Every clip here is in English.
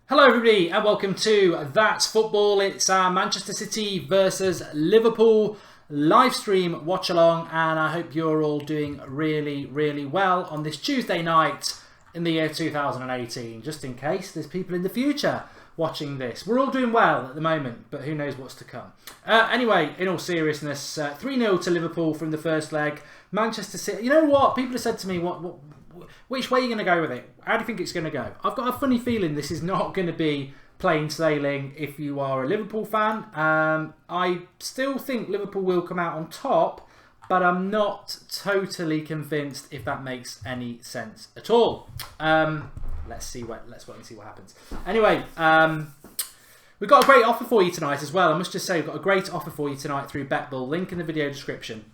Hello everybody and welcome to That's Football. It's Manchester City versus Liverpool live stream watch along, and I hope you're all doing really well on this Tuesday night in the year 2018, just in case there's people in the future watching this. We're all doing well at the moment, but who knows what's to come. Anyway, in all seriousness, 3-0 to Liverpool from the first leg. Manchester City, you know what? People have said to me, which way are you going to go with it? How do you think it's going to go? I've got a funny feeling this is not going to be plain sailing if you are a Liverpool fan. I still think Liverpool will come out on top, but I'm not totally convinced if that makes any sense at all. Let's wait and see what happens. Anyway, we've got a great offer for you tonight as well. I must just say, we've got a great offer for you tonight through BetBull. Link in the video description.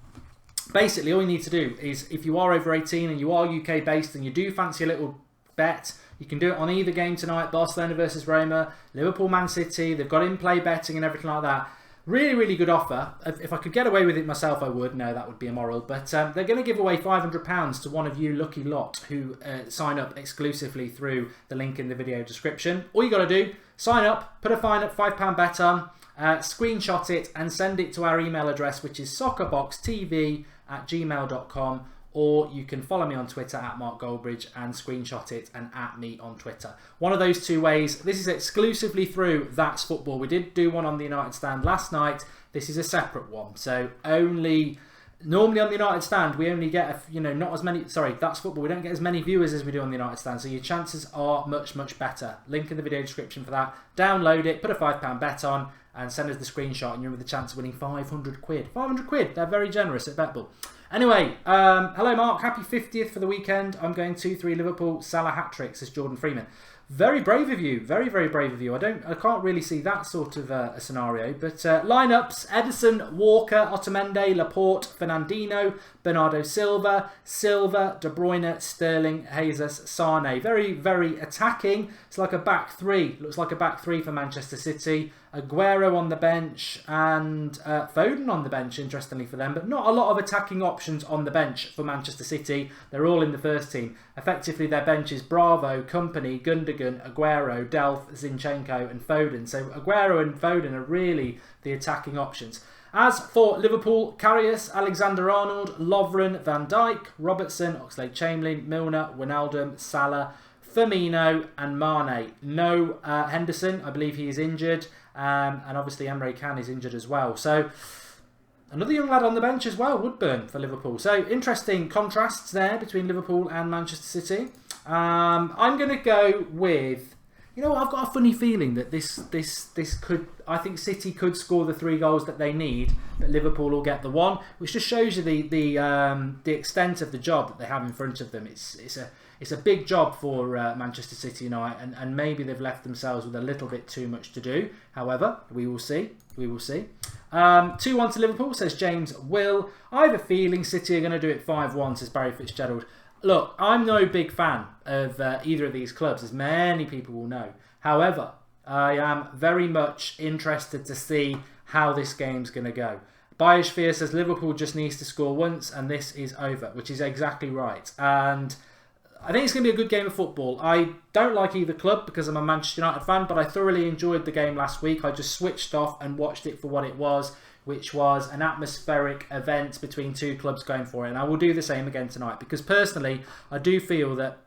Basically, all you need to do is, if you are over 18 and you are UK based and you do fancy a little bet, you can do it on either game tonight, Barcelona versus Roma, Liverpool Man City. They've got in-play betting and everything like that. Really good offer. If I could get away with it myself, I would. No, that would be immoral. But they're going to give away £500 to one of you lucky lot who sign up exclusively through the link in the video description. All you got to do, sign up, put a £5 bet on, screenshot it and send it to our email address, which is soccerboxtv@gmail.com, or you can follow me on Twitter @MarkGoldbridge and screenshot it and @me on Twitter. One of those two ways. This is exclusively through That's Football. We did do one on the United Stand last night. This is a separate one. So normally on the United Stand we only get not as many. Sorry, That's Football. We don't get as many viewers as we do on the United Stand. So your chances are much better. Link in the video description for that. Download it. Put a £5 bet on. And send us the screenshot and you're with the chance of winning 500 quid. 500 quid, they're very generous at BetBull. Anyway, hello Mark, happy 50th for the weekend. I'm going 2-3 Liverpool, Salah hat-trick, says Jordan Freeman. Very brave of you, very brave of you. I can't really see that sort of a scenario. But lineups: Ederson, Walker, Otamendi, Laporte, Fernandinho, Bernardo Silva, De Bruyne, Sterling, Jesus, Sane. Very attacking. It's like a back three. Looks like a back three for Manchester City. Aguero on the bench and Foden on the bench, interestingly for them, but not a lot of attacking options on the bench for Manchester City. They're all in the first team. Effectively, their bench is Bravo, Company, Gundogan, Aguero, Delph, Zinchenko and Foden. So Aguero and Foden are really the attacking options. As for Liverpool, Karius, Alexander-Arnold, Lovren, Van Dijk, Robertson, Oxlade-Chamberlain, Milner, Wijnaldum, Salah, Firmino and Mane. No Henderson, I believe he is injured. And obviously Emre Can is injured as well. So another young lad on the bench as well, Woodburn for Liverpool. So interesting contrasts there between Liverpool and Manchester City. I'm going to go with, I've got a funny feeling that this could, I think City could score the 3 goals that they need, but Liverpool will get the 1, which just shows you the extent of the job that they have in front of them. It's a big job for Manchester City now, and maybe they've left themselves with a little bit too much to do. However, we will see. 2-1 to Liverpool, says James Will. I have a feeling City are going to do it 5-1, says Barry Fitzgerald. Look, I'm no big fan of either of these clubs, as many people will know. However, I am very much interested to see how this game's going to go. Biosphere says Liverpool just needs to score once and this is over, which is exactly right. And I think it's going to be a good game of football. I don't like either club because I'm a Manchester United fan, but I thoroughly enjoyed the game last week. I just switched off and watched it for what it was, which was an atmospheric event between two clubs going for it. And I will do the same again tonight because personally, I do feel that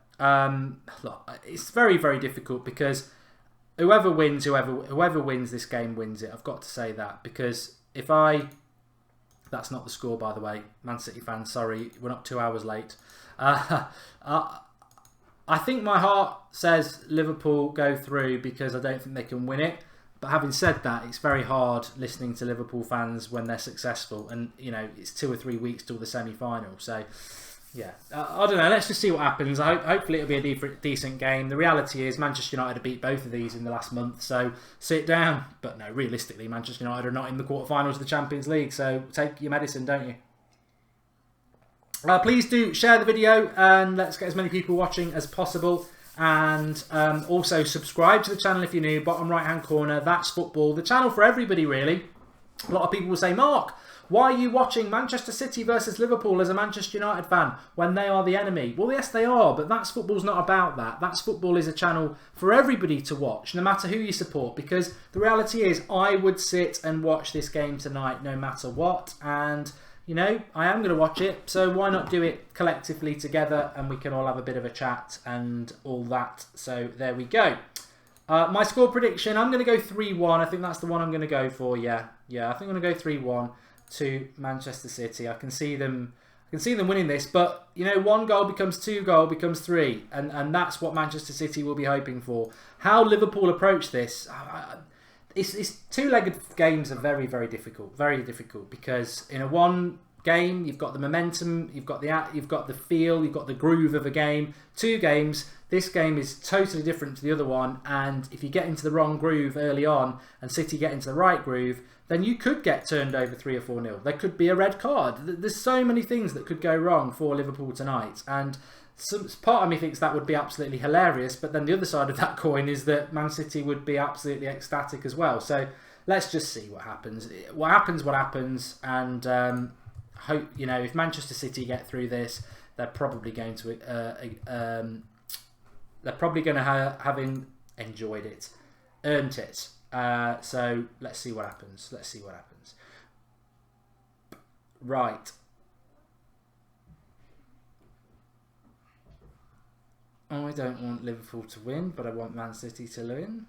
look, it's very difficult because whoever wins this game wins it. I've got to say that because that's not the score, by the way. Man City fans, sorry, we're not 2 hours late. I think my heart says Liverpool go through because I don't think they can win it. But having said that, it's very hard listening to Liverpool fans when they're successful. And, it's 2 or 3 weeks till the semi-final. So, yeah, I don't know. Let's just see what happens. Hopefully it'll be a decent game. The reality is Manchester United have beat both of these in the last month. So, sit down. But no, realistically, Manchester United are not in the quarterfinals of the Champions League. So, take your medicine, don't you? Please do share the video and let's get as many people watching as possible. And also subscribe to the channel if you're new. Bottom right hand corner, That's Football. The channel for everybody, really. A lot of people will say, Mark, Why are you watching Manchester City versus Liverpool as a Manchester United fan when they are the enemy? Well, yes, they are, but That's Football's not about that. That's Football is a channel for everybody to watch, no matter who you support, because the reality is I would sit and watch this game tonight no matter what, and you know, I am going to watch it, so why not do it collectively together and we can all have a bit of a chat and all that. So there we go. My score prediction, I'm going to go 3-1. I think that's the one I'm going to go for, yeah. I think I'm going to go 3-1 to Manchester City. I can see them winning this, but you know, 1 goal becomes 2 goal becomes 3, and that's what Manchester City will be hoping for. How Liverpool approach this, it's two-legged games are very, very difficult because in a one game you've got the momentum, you've got the feel, you've got the groove of a game. 2 games, this game is totally different to the other one, and if you get into the wrong groove early on and City get into the right groove, then you could get turned over 3 or 4-0. There could be a red card. There's so many things that could go wrong for Liverpool tonight, and part of me thinks that would be absolutely hilarious, but then the other side of that coin is that Man City would be absolutely ecstatic as well. So let's just see what happens. What happens, and hope, you know, if Manchester City get through this, they're probably going to have enjoyed it, earned it. So let's see what happens. Right. I don't want Liverpool to win, but I want Man City to win.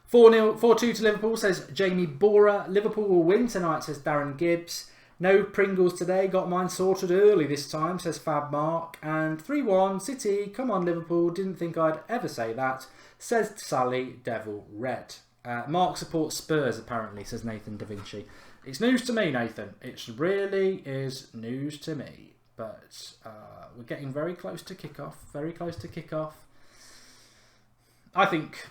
"4-0, 4-2 to Liverpool," says Jamie Bora. "Liverpool will win tonight," says Darren Gibbs. "No Pringles today, got mine sorted early this time," says Fab Mark. And 3-1 City, come on Liverpool, didn't think I'd ever say that, says Sally Devil Red. Mark supports Spurs apparently, says Nathan Da Vinci. It's news to me, Nathan. It really is news to me. But we're getting very close to kickoff. I think,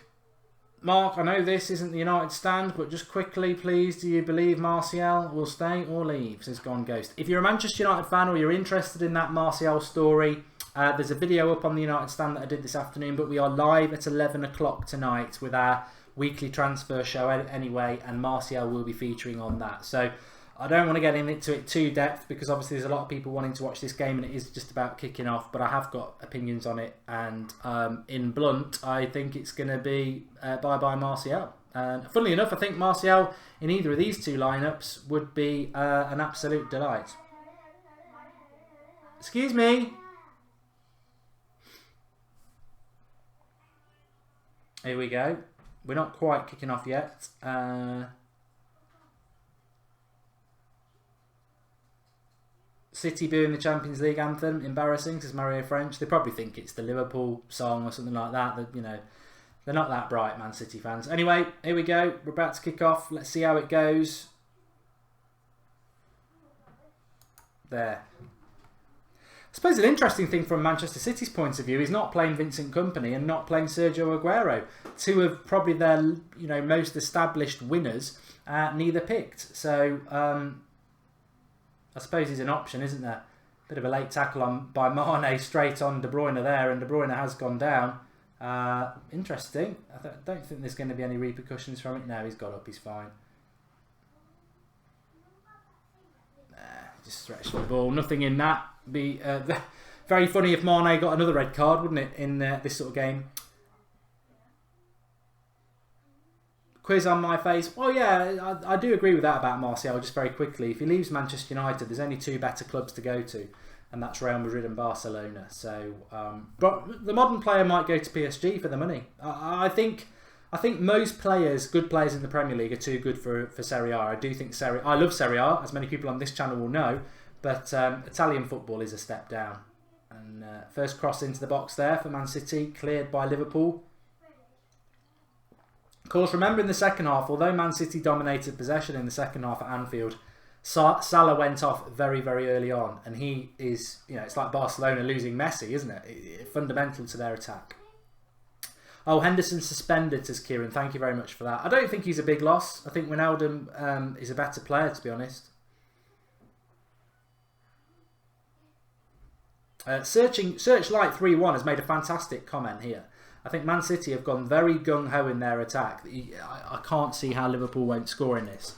Mark, I know this isn't the United stand, but just quickly, please, do you believe Martial will stay or leave? Says Gone Ghost. If you're a Manchester United fan or you're interested in that Martial story, there's a video up on the United stand that I did this afternoon, but we are live at 11 o'clock tonight with our weekly transfer show anyway, and Martial will be featuring on that. So I don't want to get into it too depth because obviously there's a lot of people wanting to watch this game and it is just about kicking off, but I have got opinions on it, and in blunt, I think it's going to be bye-bye Martial. And funnily enough, I think Martial in either of these 2 lineups would be an absolute delight. Excuse me. Here we go. We're not quite kicking off yet. City booing the Champions League anthem, embarrassing, says Mario French. They probably think it's the Liverpool song or something like that. You know, they're not that bright, Man City fans. Anyway, here we go. We're about to kick off. Let's see how it goes. There. I suppose an interesting thing from Manchester City's point of view is not playing Vincent Kompany and not playing Sergio Aguero, 2 of probably their most established winners. Neither picked. So I suppose he's an option, isn't there? Bit of a late tackle by Mane straight on De Bruyne there, and De Bruyne has gone down. Interesting. I don't think there's going to be any repercussions from it. No, he's got up, he's fine. Just stretched the ball, nothing in that. Be very funny if Mane got another red card, wouldn't it, in this sort of game? Quiz on my face. Well, yeah, I do agree with that about Martial. Just very quickly, if he leaves Manchester United, there's only 2 better clubs to go to, and that's Real Madrid and Barcelona. So, but the modern player might go to PSG for the money. I think most players, good players in the Premier League, are too good for Serie A. I do think I love Serie A, as many people on this channel will know, but Italian football is a step down. And first cross into the box there for Man City, cleared by Liverpool. Of course, remember in the second half, although Man City dominated possession in the second half at Anfield, Salah went off very, very early on, and he is, it's like Barcelona losing Messi, isn't it? Fundamental to their attack. Oh, Henderson suspended, says Kieran. Thank you very much for that. I don't think he's a big loss. I think Ronaldo is a better player, to be honest. Searchlight 31 has made a fantastic comment here. I think Man City have gone very gung-ho in their attack. I can't see how Liverpool won't score in this.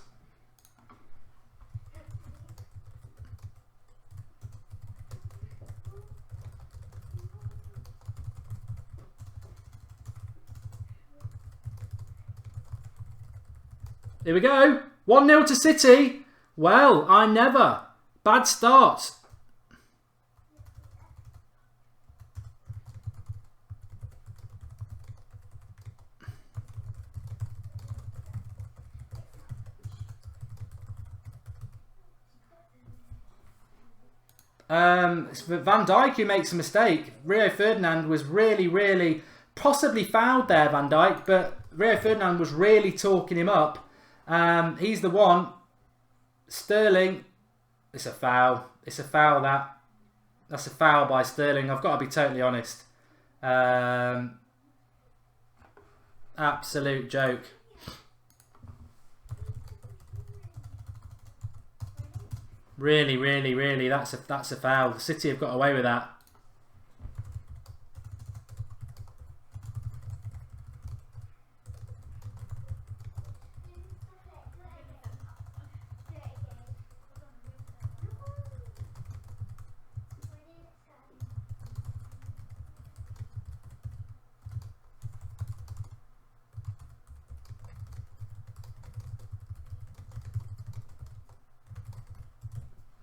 Here we go. 1-0 to City. Well, I never. Bad start. It's Van Dijk who makes a mistake. Rio Ferdinand was really, possibly fouled there, Van Dijk, but Rio Ferdinand was really talking him up. He's the one. Sterling. It's a foul. It's a foul, that. That's a foul by Sterling. I've got to be totally honest. Absolute joke. Really, that's a foul. City have got away with that.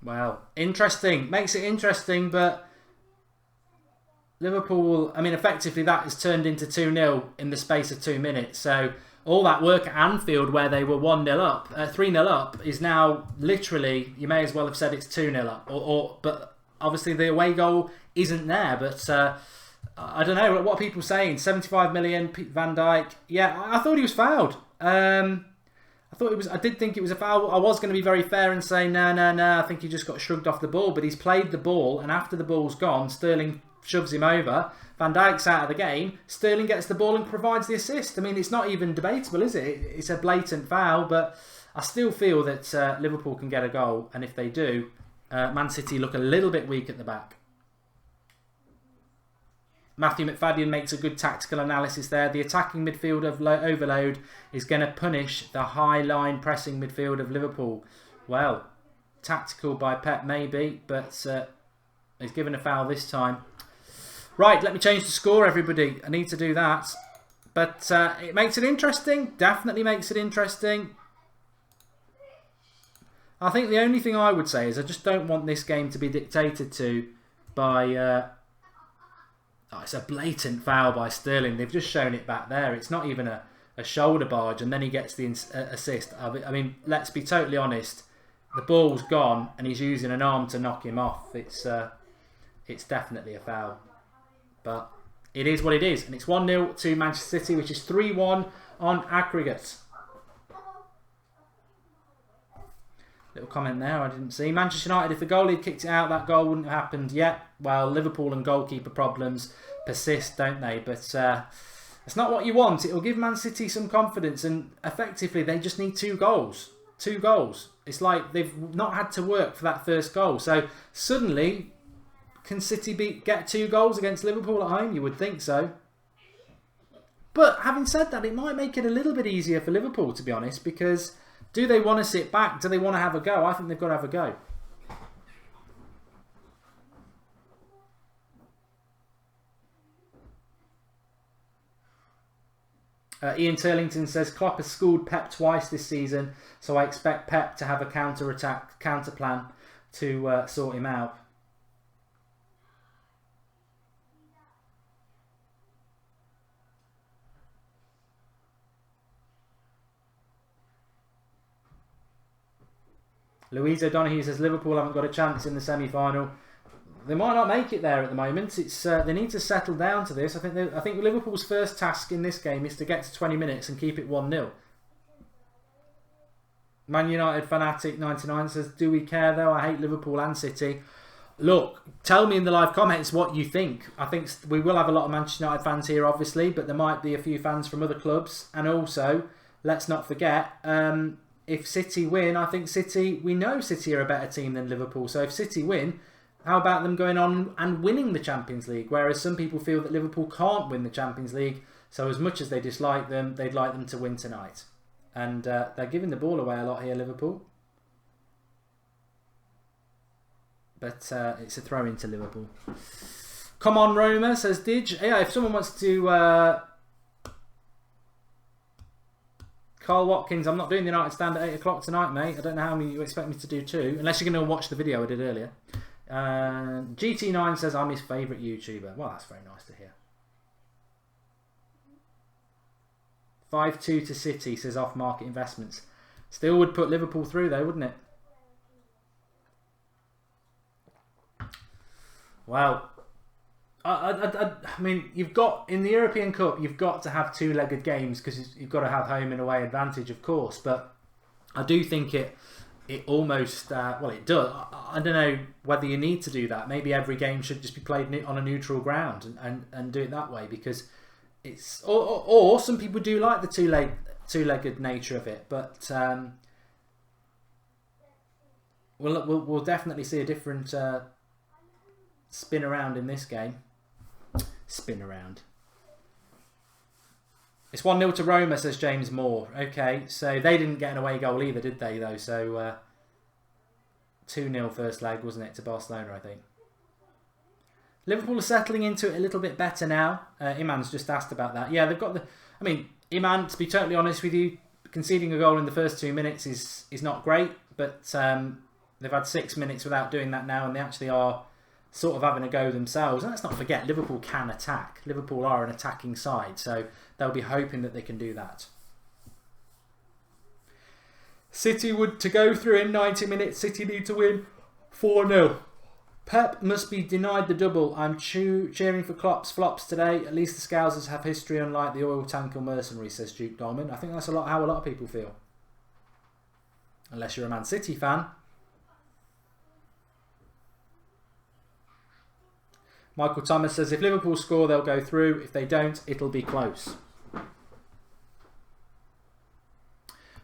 Well, interesting. Makes it interesting, but Liverpool, I mean, effectively that has turned into 2-0 in the space of 2 minutes. So all that work at Anfield where they were 1-0 up, 3-0 up, is now literally, you may as well have said it's 2-0 up. But obviously the away goal isn't there. But I don't know, what are people saying? 75 million, Van Dijk. Yeah, I thought he was fouled. I did think it was a foul. I was going to be very fair and say, no. I think he just got shrugged off the ball. But he's played the ball, and after the ball's gone, Sterling shoves him over. Van Dijk's out of the game. Sterling gets the ball and provides the assist. I mean, it's not even debatable, is it? It's a blatant foul, but I still feel that Liverpool can get a goal. And if they do, Man City look a little bit weak at the back. Matthew McFadden makes a good tactical analysis there. The attacking midfield of overload is going to punish the high line pressing midfield of Liverpool. Well, tactical by Pep maybe, but he's given a foul this time. Right, let me change the score, everybody. I need to do that. But it makes it interesting. Definitely makes it interesting. I think the only thing I would say is I just don't want this game to be dictated to by... Oh, it's a blatant foul by Sterling. They've just shown it back there. It's not even a shoulder barge, and then he gets the assist. I mean, let's be totally honest. The ball's gone, and he's using an arm to knock him off. It's definitely a foul. But it is what it is. And it's 1-0 to Manchester City, which is 3-1 on aggregate. Little comment there I didn't see. Manchester United, if the goalie had kicked it out, that goal wouldn't have happened yet. Well, Liverpool and goalkeeper problems persist, don't they? But it's not what you want. It'll give Man City some confidence, and effectively they just need 2 goals. 2 goals. It's they've not had to work for that first goal. So suddenly, can City get 2 goals against Liverpool at home? You would think so. But having said that, it might make it a little bit easier for Liverpool, to be honest, because... do they want to sit back? Do they want to have a go? I think they've got to have a go. Ian Turlington says, Klopp has schooled Pep twice this season, so I expect Pep to have a counter plan to sort him out. Louise O'Donoghue says Liverpool haven't got a chance in the semi-final. They might not make it there at the moment. It's they need to settle down to this. I think Liverpool's first task in this game is to get to 20 minutes and keep it 1-0. Man United fanatic 99 says, do we care though? I hate Liverpool and City. Look, tell me in the live comments what you think. I think we will have a lot of Manchester United fans here, obviously, but there might be a few fans from other clubs. And also, let's not forget, if City win, I think we know City are a better team than Liverpool. So if City win, How about them going on and winning the Champions League? Whereas some people feel that Liverpool can't win the Champions League, so as much as they dislike them, they'd like them to win tonight. And they're giving the ball away a lot here, Liverpool. But it's a throw into Liverpool. Come on, Roma, says Didge. Yeah, if someone wants to... Carl Watkins, I'm not doing the United Stand at 8 o'clock tonight, mate. I don't know how many you expect me to do too. Unless you're going to watch the video I did earlier. GT9 says I'm his favourite YouTuber. Well, that's very nice to hear. 5-2 to City, says Off-Market Investments. Still would put Liverpool through though, wouldn't it? Well, I mean, you've got, in the European Cup, you've got to have two-legged games because you've got to have home and away advantage, of course. But I do think it almost, well, it does. I don't know whether you need to do that. Maybe every game should just be played on a neutral ground and do it that way, because it's, or some people do like the two-legged nature of it. But we'll definitely see a different spin around in this game. Spin around. It's 1-0 to Roma, says James Moore. Okay, so they didn't get an away goal either, did they, though? So 2-0 first leg, wasn't it, to Barcelona, I think. Liverpool are settling into it a little bit better now. Iman's just asked about that. Yeah, they've got the... I mean, Iman, to be totally honest with you, conceding a goal in the first 2 minutes is not great, but they've had 6 minutes without doing that now, and they actually are sort of having a go themselves. And let's not forget, Liverpool can attack. Liverpool are an attacking side, so they'll be hoping that they can do that. City would, to go through in 90 minutes, City need to win 4-0. Pep must be denied the double. I'm cheering for Klopp's flops today. At least the Scousers have history, unlike the oil tanker mercenaries, says Duke Dolman. I think that's how a lot of people feel. Unless you're a Man City fan. Michael Thomas says, if Liverpool score, they'll go through. If they don't, it'll be close.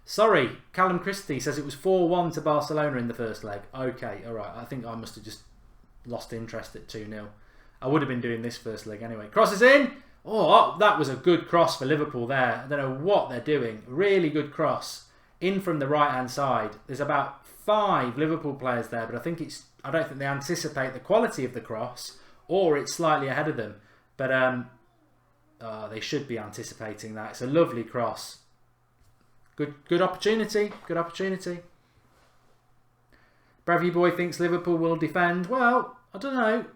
Sorry, Callum Christie says it was 4-1 to Barcelona in the first leg. Okay, alright. I think I must have just lost interest at 2-0. I would have been doing this first leg anyway. Cross is in. Oh, that was a good cross for Liverpool there. I don't know what they're doing. Really good cross. In from the right-hand side. There's about 5 Liverpool players there, but I don't think they anticipate the quality of the cross, or it's slightly ahead of them. But they should be anticipating that. It's a lovely cross. Good opportunity. Good opportunity. Bravey Boy thinks Liverpool will defend. Well, I don't know.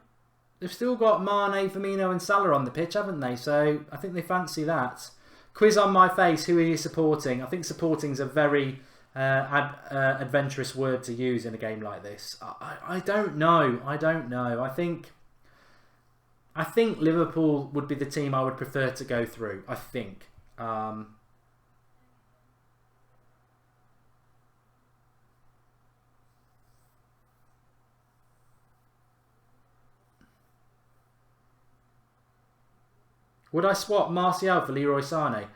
They've still got Mane, Firmino and Salah on the pitch, haven't they? So I think they fancy that. Quiz on my face. Who are you supporting? I think supporting is a very adventurous word to use in a game like this. I don't know. I don't know. I think Liverpool would be the team I would prefer to go through. I think. Would I swap Martial for Leroy Sané?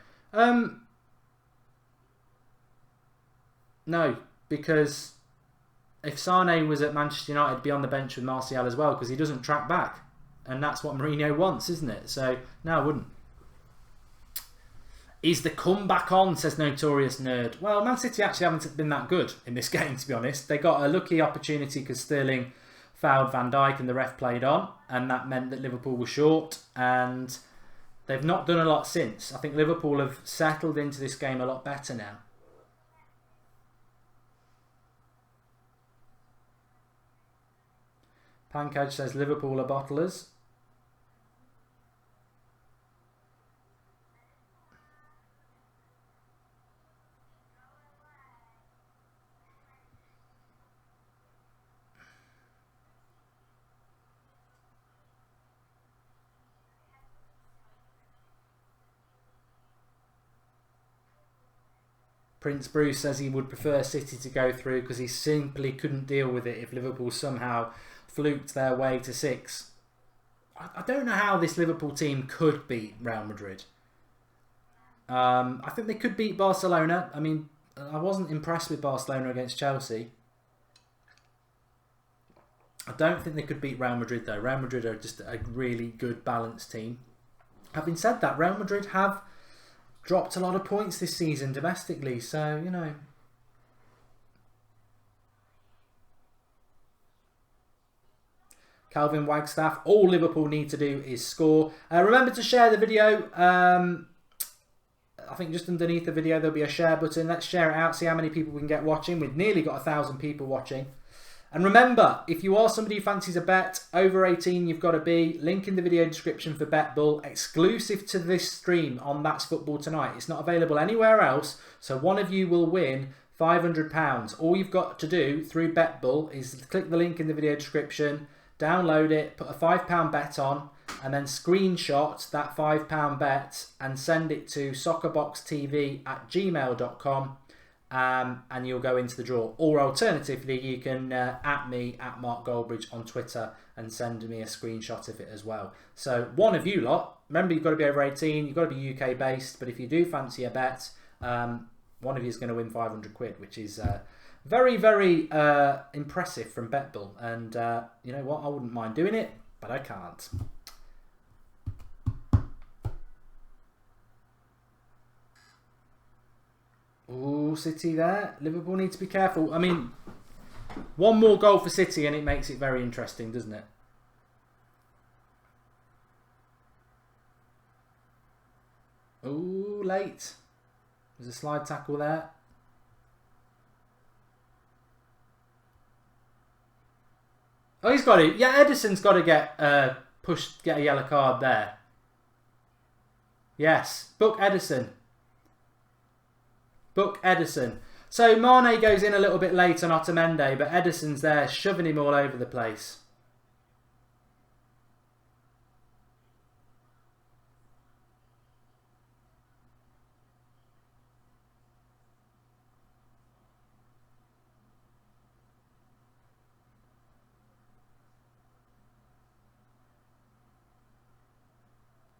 No, because if Sané was at Manchester United, he'd be on the bench with Martial as well, because he doesn't track back. And that's what Mourinho wants, isn't it? So, no, I wouldn't. Is the comeback on, says Notorious Nerd. Well, Man City actually haven't been that good in this game, to be honest. They got a lucky opportunity because Sterling fouled Van Dijk and the ref played on, and that meant that Liverpool were short, and they've not done a lot since. I think Liverpool have settled into this game a lot better now. Pankaj says Liverpool are bottlers. Prince Bruce says he would prefer City to go through because he simply couldn't deal with it if Liverpool somehow fluked their way to 6. I don't know how this Liverpool team could beat Real Madrid. I think they could beat Barcelona. I mean, I wasn't impressed with Barcelona against Chelsea. I don't think they could beat Real Madrid though. Real Madrid are just a really good balanced team. Having said that, Real Madrid have dropped a lot of points this season domestically, so, you know. Calvin Wagstaff, all Liverpool need to do is score. Remember to share the video. I think just underneath the video there'll be a share button. Let's share it out, see how many people we can get watching. We've nearly got 1,000 people watching. And remember, if you are somebody who fancies a bet, over 18 you've got to be. Link in the video description for BetBull, exclusive to this stream on That's Football Tonight. It's not available anywhere else, so one of you will win £500. All you've got to do through BetBull is click the link in the video description, download it, put a £5 bet on, and then screenshot that £5 bet and send it to soccerboxtv@gmail.com, and you'll go into the draw. Or alternatively, you can at me, at Mark Goldbridge on Twitter, and send me a screenshot of it as well. So one of you lot, remember you've got to be over 18, you've got to be UK based, but if you do fancy a bet, one of you is going to win 500 quid, which is very, very impressive from BetBull. And you know what, I wouldn't mind doing it, but I can't. Ooh, City there. Liverpool need to be careful. I mean, one more goal for City and it makes it very interesting, doesn't it? Ooh, late. There's a slide tackle there. Oh, he's got it. Yeah, Ederson's got to get pushed, get a yellow card there. Yes, book Ederson. Book Ederson. So Mane goes in a little bit late on Otamendi, but Ederson's there shoving him all over the place.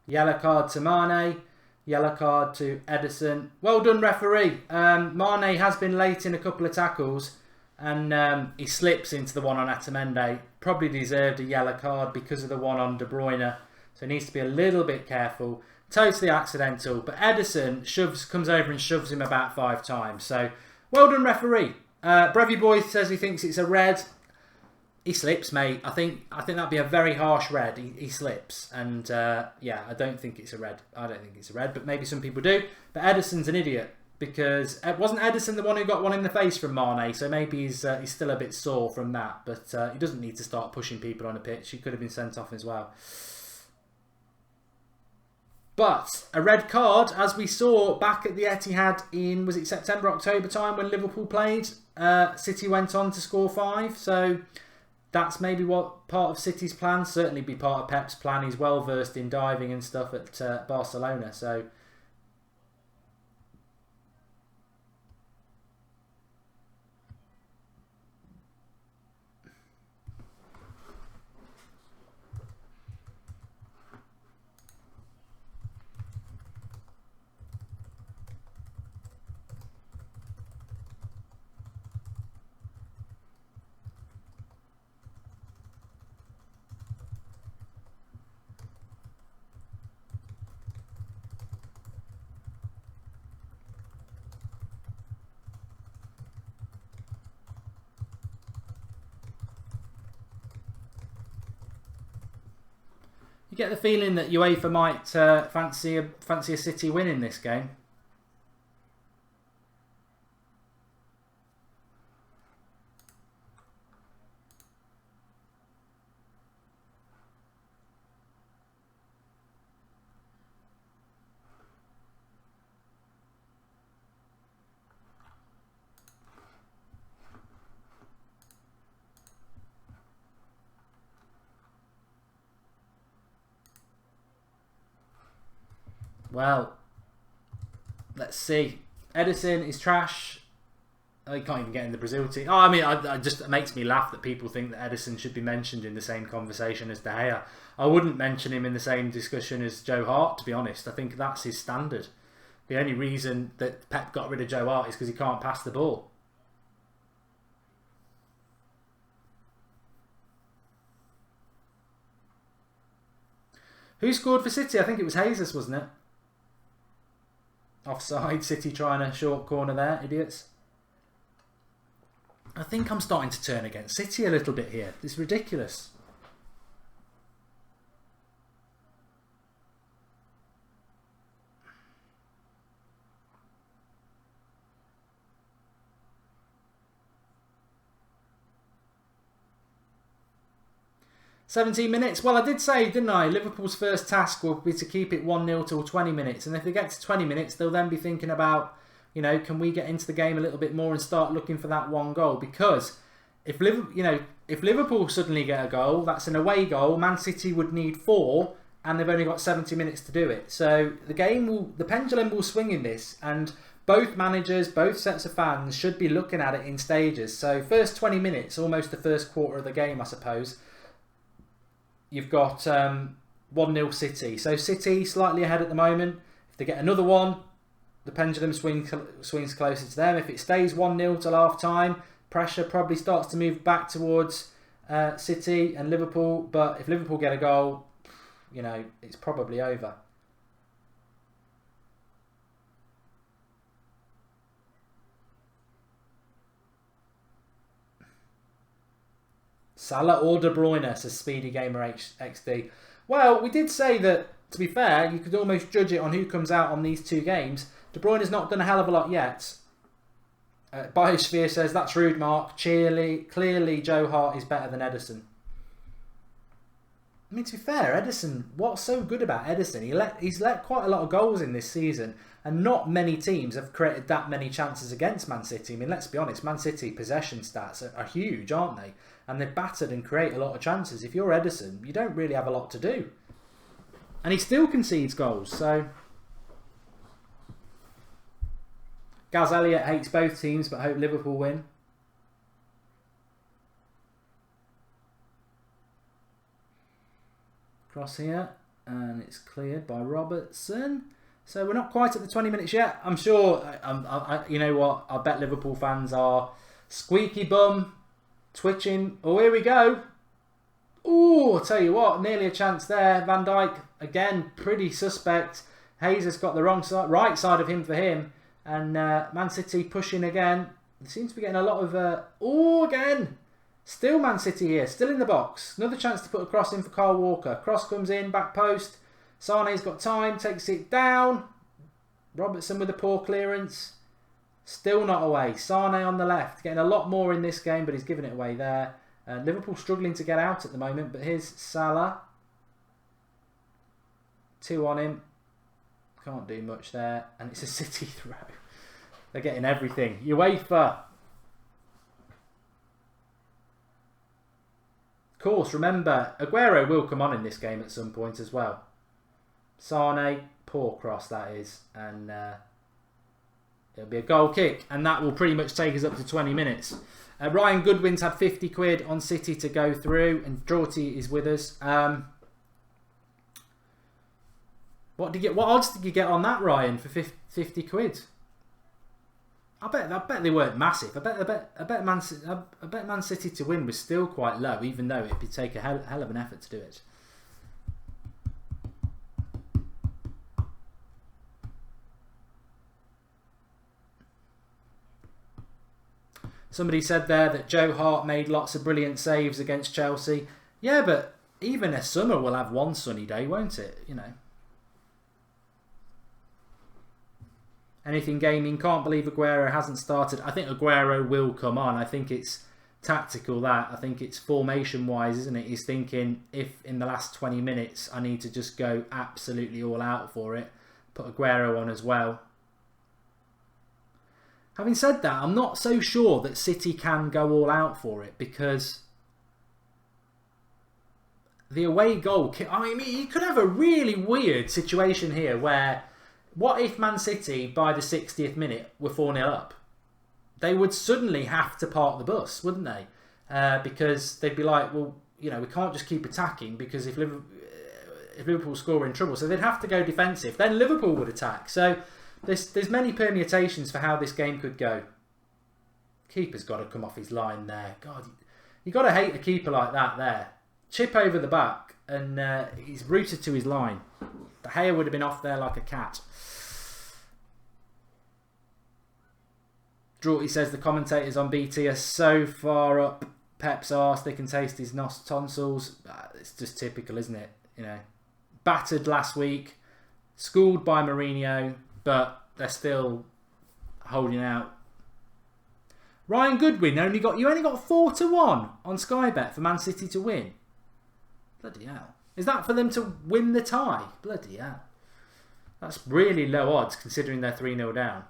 Yellow card to Mane. Yellow card to Ederson. Well done, referee. Mane has been late in a couple of tackles, and he slips into the one on Otamendi. Probably deserved a yellow card because of the one on De Bruyne. So he needs to be a little bit careful. Totally accidental. But Ederson comes over and shoves him about 5 times. So well done, referee. Brevy Boy says he thinks it's a red. He slips, mate. I think that'd be a very harsh red. He slips, and yeah, I don't think it's a red. I don't think it's a red, but maybe some people do. But Ederson's an idiot because wasn't Ederson the one who got one in the face from Mane? So maybe he's still a bit sore from that. But he doesn't need to start pushing people on a pitch. He could have been sent off as well. But a red card, as we saw back at the Etihad in, was it September, October time when Liverpool played? City went on to score 5. So that's maybe what part of City's plan, certainly be part of Pep's plan. He's well versed in diving and stuff at Barcelona. So you get the feeling that UEFA might fancy a City win in this game. Well, let's see. Ederson is trash. Oh, he can't even get in the Brazil team. Oh, I mean, it makes me laugh that people think that Ederson should be mentioned in the same conversation as De Gea. I wouldn't mention him in the same discussion as Joe Hart, to be honest. I think that's his standard. The only reason that Pep got rid of Joe Hart is because he can't pass the ball. Who scored for City? I think it was Jesus, wasn't it? Offside. City trying a short corner there, idiots. I think I'm starting to turn against City a little bit here. It's ridiculous. "17 minutes. Well, I did say, didn't I? Liverpool's first task will be to keep it 1-0 till 20 minutes. And if they get to 20 minutes, they'll then be thinking about, you know, can we get into the game a little bit more and start looking for that one goal? Because if Liverpool suddenly get a goal, that's an away goal. Man City would need 4, and they've only got 70 minutes to do it. So the pendulum will swing in this, and both managers, both sets of fans should be looking at it in stages. So first 20 minutes, almost the first quarter of the game, I suppose. You've got 1-0 City. So City slightly ahead at the moment. If they get another one, the pendulum swings closer to them. If it stays 1-0 till half time, pressure probably starts to move back towards City and Liverpool. But if Liverpool get a goal, you know, it's probably over. Salah or De Bruyne, says Speedy Gamer XD. Well, we did say that, to be fair, you could almost judge it on who comes out on these two games. De Bruyne's not done a hell of a lot yet. Biosphere says, that's rude, Mark. Clearly, Joe Hart is better than Ederson. I mean, to be fair, Ederson, what's so good about Ederson? He's let quite a lot of goals in this season, and not many teams have created that many chances against Man City. I mean, let's be honest, Man City possession stats are huge, aren't they? And they've battered and create a lot of chances. If you're Ederson, you don't really have a lot to do. And he still concedes goals, so... Gaz Elliott hates both teams, but hope Liverpool win. Cross here, and it's cleared by Robertson. So we're not quite at the 20 minutes yet. I'm sure, you know what, I bet Liverpool fans are squeaky bum, twitching. Oh, here we go. Oh, I'll tell you what, nearly a chance there. Van Dijk, again, pretty suspect. Jesus got the wrong side, right side of him for him. And Man City pushing again. They seem to be getting a lot of... oh, again. Still Man City here. Still in the box. Another chance to put a cross in for Kyle Walker. Cross comes in. Back post. Sane's got time. Takes it down. Robertson with a poor clearance. Still not away. Sane on the left. Getting a lot more in this game, but he's giving it away there. Liverpool struggling to get out at the moment, but here's Salah. 2 on him. Can't do much there. And it's a City throw. They're getting everything. UEFA. Of course, remember, Aguero will come on in this game at some point as well. Sane, poor cross that is. And it'll be a goal kick. And that will pretty much take us up to 20 minutes. Ryan Goodwin's had 50 quid on City to go through. And Drawty is with us. What odds did you get on that, Ryan, for 50 quid? I bet they weren't massive. I bet Man City to win was still quite low, even though it'd take a hell of an effort to do it. Somebody said there that Joe Hart made lots of brilliant saves against Chelsea. Yeah, but even a summer will have one sunny day, won't it? You know. Anything gaming, can't believe Aguero hasn't started. I think Aguero will come on. I think it's tactical that. I think it's formation wise, isn't it? He's thinking, if in the last 20 minutes I need to just go absolutely all out for it, put Aguero on as well. Having said that, I'm not so sure that City can go all out for it, because the away goal... I mean, you could have a really weird situation here where... What if Man City, by the 60th minute, were 4-0 up? They would suddenly have to park the bus, wouldn't they? Because they'd be like, well, you know, we can't just keep attacking, because if Liverpool score, we're in trouble. So they'd have to go defensive. Then Liverpool would attack. So there's many permutations for how this game could go. Keeper's got to come off his line there. God, you got to hate a keeper like that there. chip over the back, and he's rooted to his line. De Gea would have been off there like a cat. Draughty says the commentators on BT are so far up Pep's arse they can taste his tonsils. It's just typical, isn't it? You know, battered last week, schooled by Mourinho, but they're still holding out. Ryan Goodwin only got 4-1 on Sky Bet for Man City to win. Bloody hell. Is that for them to win the tie? Bloody hell. That's really low odds considering they're 3-0 down.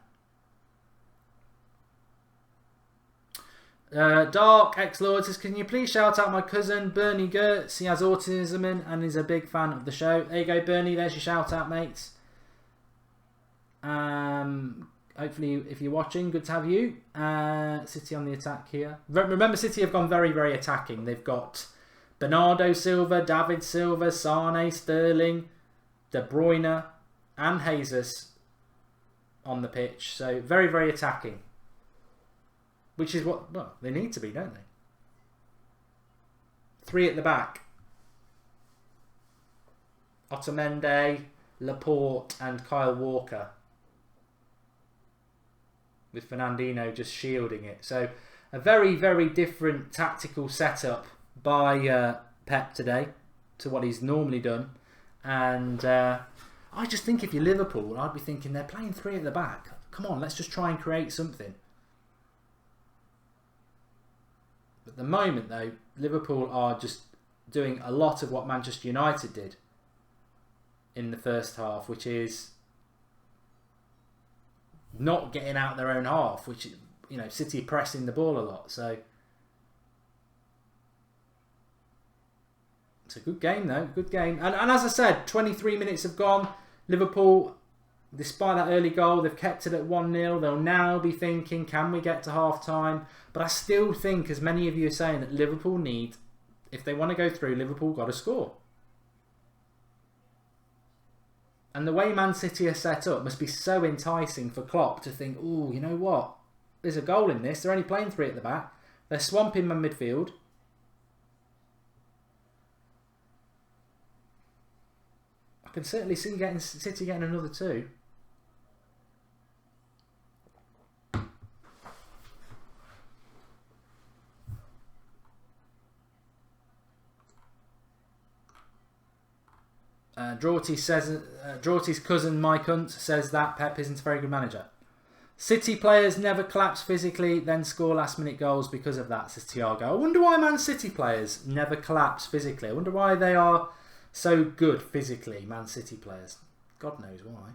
Dark X-Lord says, can you please shout out my cousin Bernie Gertz? He has autism and is a big fan of the show. There you go, Bernie. There's your shout out, mates. Hopefully, if you're watching, good to have you. City on the attack here. Remember, City have gone very, very attacking. They've got Bernardo Silva, David Silva, Sane, Sterling, De Bruyne, and Jesus on the pitch. So very, very attacking. Which is what, well, they need to be, don't they? 3 at the back. Otamendi, Laporte, and Kyle Walker. With Fernandinho just shielding it. So a very, very different tactical setup by Pep today to what he's normally done. And I just think if you're Liverpool, I'd be thinking they're playing 3 at the back. Come on, let's just try and create something. At the moment, though, Liverpool are just doing a lot of what Manchester United did in the first half, which is not getting out their own half, which, you know, City pressing the ball a lot. So it's a good game, though. Good game. And as I said, 23 minutes have gone. Liverpool, despite that early goal, they've kept it at 1-0. They'll now be thinking, can we get to half-time? But I still think, as many of you are saying, that Liverpool need, if they want to go through, Liverpool got to score. And the way Man City are set up must be so enticing for Klopp to think, oh, you know what? There's a goal in this. They're only playing 3 at the back. They're swamping my midfield. I can certainly see City getting another 2. Draughty's cousin Mike Hunt says that Pep isn't a very good manager. City players never collapse physically, then score last minute goals because of that, says Thiago. I wonder why Man City players never collapse physically. I wonder why they are so good physically, Man City players. God knows why.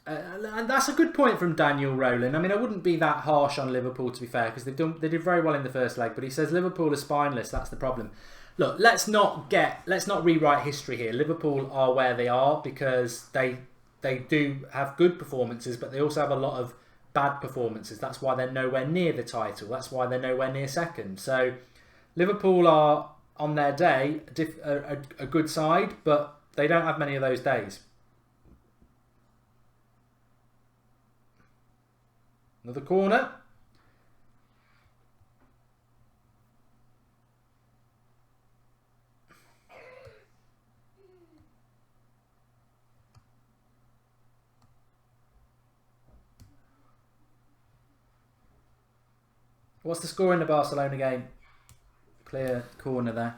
And that's a good point from Daniel Rowland. I mean, I wouldn't be that harsh on Liverpool, to be fair, because they did very well in the first leg. But he says Liverpool are spineless. That's the problem. Look, let's not rewrite history here. Liverpool are where they are because they do have good performances, but they also have a lot of bad performances. That's why they're nowhere near the title. That's why they're nowhere near second. So Liverpool are on their day a good side, but they don't have many of those days. Another corner. What's the score in the Barcelona game? Clear corner there.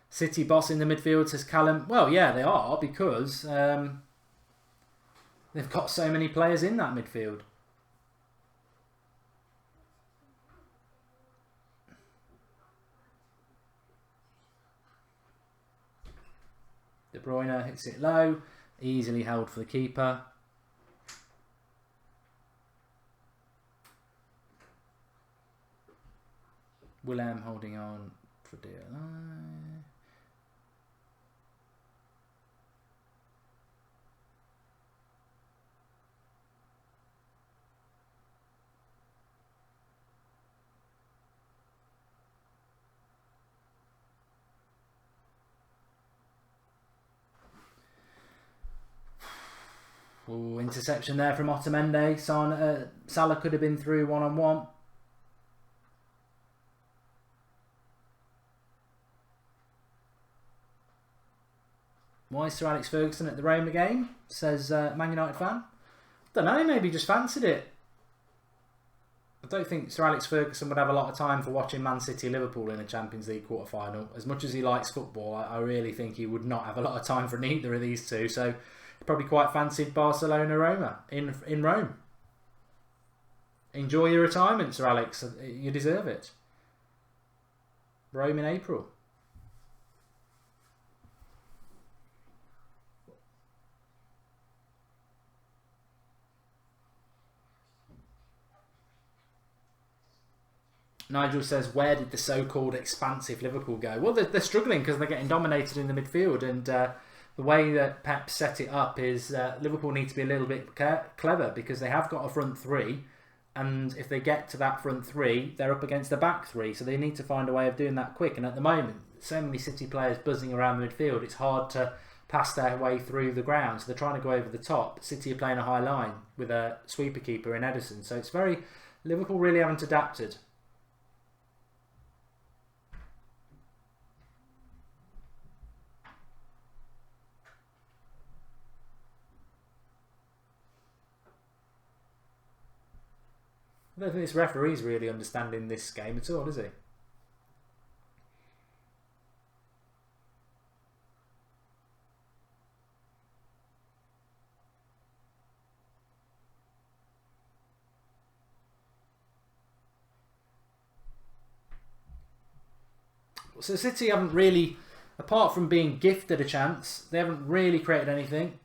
City boss in the midfield, says Callum. Well, yeah, they are, because they've got so many players in that midfield. De Bruyne hits it low, easily held for the keeper. Willem holding on for dear life. interception there from Otamendi. Salah could have been through one-on-one. Why is Sir Alex Ferguson at the Roma game? Says Man United fan. Don't know, maybe just fancied it. I don't think Sir Alex Ferguson would have a lot of time for watching Man City Liverpool in a Champions League quarter-final. As much as he likes football, I really think he would not have a lot of time for neither of these two. So he probably quite fancied Barcelona-Roma in Rome. Enjoy your retirement, Sir Alex. You deserve it. Rome in April. Nigel says, where did the so-called expansive Liverpool go? Well, they're struggling because they're getting dominated in the midfield, and the way that Pep set it up is Liverpool need to be a little bit clever because they have got a front three, and if they get to that front three, they're up against the back three, so they need to find a way of doing that quick. And at the moment, so many City players buzzing around the midfield, it's hard to pass their way through the ground, so they're trying to go over the top. City are playing a high line with a sweeper keeper in Ederson, so it's very... Liverpool really haven't adapted. I don't think this referee's really understanding this game at all, is he? So City haven't really, apart from being gifted a chance, they haven't really created anything.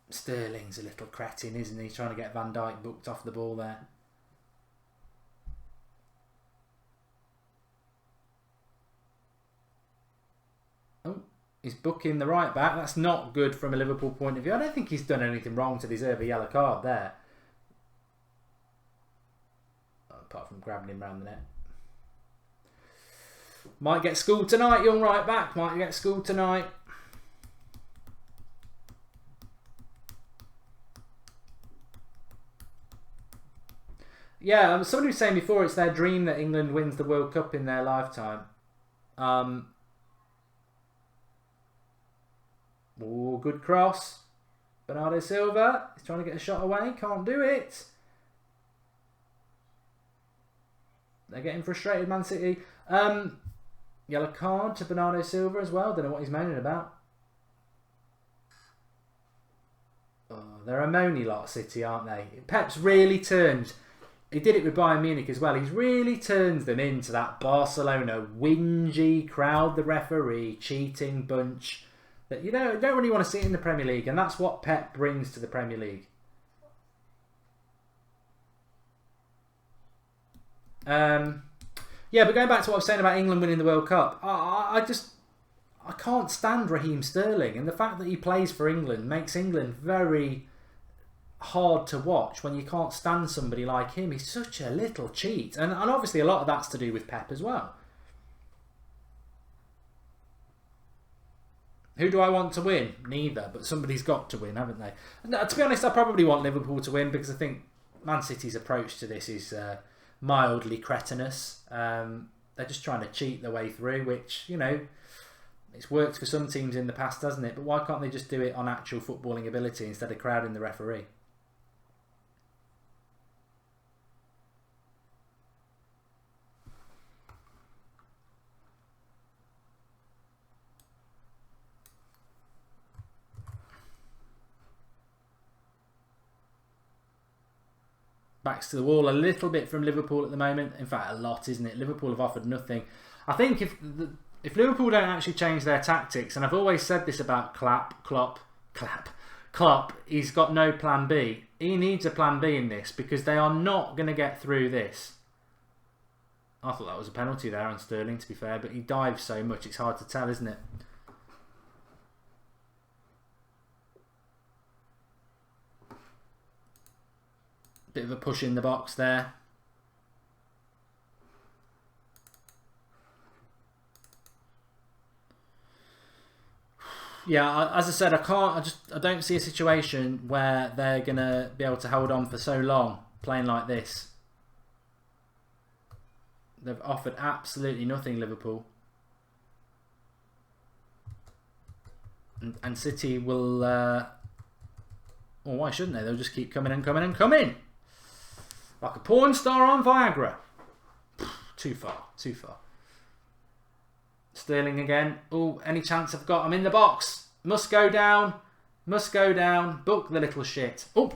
Sterling's a little cretin, isn't he? Trying to get Van Dijk booked off the ball there. He's booking the right back. That's not good from a Liverpool point of view. I don't think he's done anything wrong to deserve a yellow card there. Apart from grabbing him around the net. Might get schooled tonight, young right back. Might get schooled tonight. Yeah, somebody was saying before it's their dream that England wins the World Cup in their lifetime. Oh, good cross. Bernardo Silva. He's trying to get a shot away. Can't do it. They're getting frustrated, Man City. Yellow card to Bernardo Silva as well. Don't know what he's moaning about. Oh, they're a moany lot, City, aren't they? Pep's really turned... He did it with Bayern Munich as well. He's really turned them into that Barcelona whingy, crowd the referee, cheating bunch... that you don't really want to see it in the Premier League, and that's what Pep brings to the Premier League. Yeah, but going back to what I was saying about England winning the World Cup, I can't stand Raheem Sterling, and the fact that he plays for England makes England very hard to watch when you can't stand somebody like him. He's such a little cheat, and obviously a lot of that's to do with Pep as well. Who do I want to win? Neither, but somebody's got to win, haven't they? No, to be honest, I probably want Liverpool to win because I think Man City's approach to this is mildly cretinous. They're just trying to cheat their way through, which, you know, it's worked for some teams in the past, hasn't it? But why can't they just do it on actual footballing ability instead of crowding the referee? Backs to the wall a little bit from Liverpool at the moment. In fact, a lot, isn't it? Liverpool have offered nothing. I think if Liverpool don't actually change their tactics, and I've always said this about Klopp, he's got no plan B. He needs a plan B in this because they are not going to get through this. I thought that was a penalty there on Sterling, to be fair, but he dives so much it's hard to tell, isn't it? Bit of a push in the box there. Yeah, as I said, I don't see a situation where they're gonna be able to hold on for so long playing like this. They've offered absolutely nothing, Liverpool. And City will... well, why shouldn't they? They'll just keep coming and coming and coming. Like a porn star on Viagra. Too far, too far. Sterling again. Oh, any chance I've got? I'm in the box. Must go down. Must go down. Book the little shit. Oh.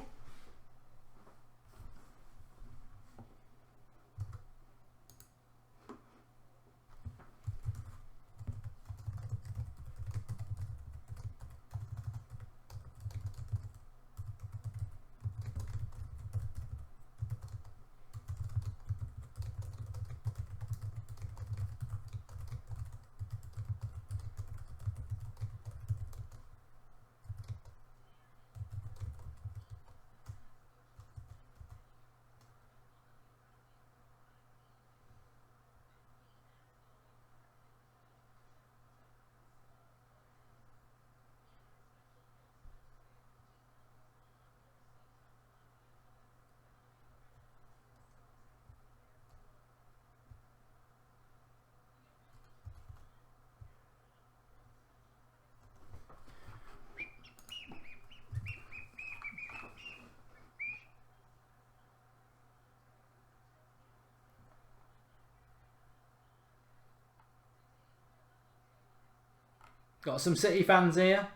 Got some City fans here.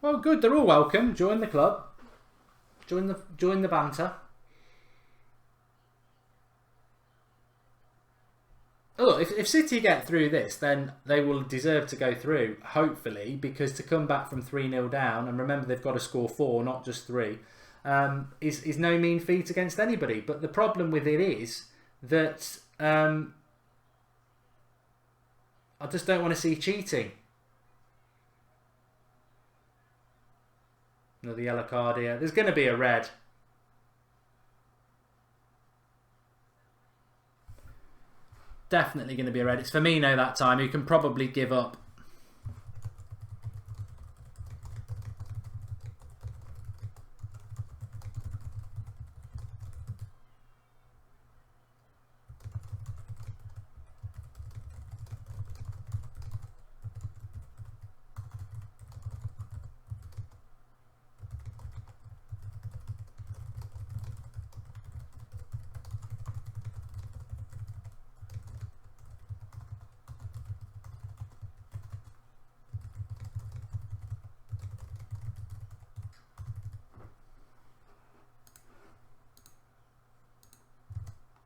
Well, good. They're all welcome. Join the club. Join the banter. Oh, look, if City get through this, then they will deserve to go through, hopefully, because to come back from 3-0 down, and remember they've got to score 4, not just 3, is no mean feat against anybody. But the problem with it is that I just don't want to see cheating. Another yellow card here. There's going to be a red. Definitely going to be a red. It's Firmino that time, who can probably give up.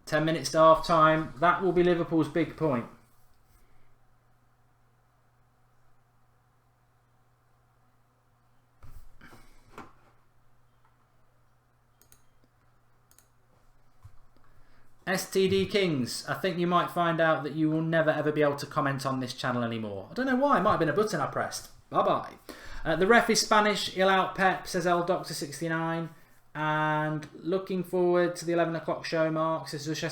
Ten minutes to half time. That will be Liverpool's big point. STD Kings, I think you might find out that you will never ever be able to comment on this channel anymore. I don't know why, it might have been a button I pressed. Bye bye. The ref is Spanish, he'll out Pep, says L Doctor 69. And looking forward to the 11 o'clock show, Mark.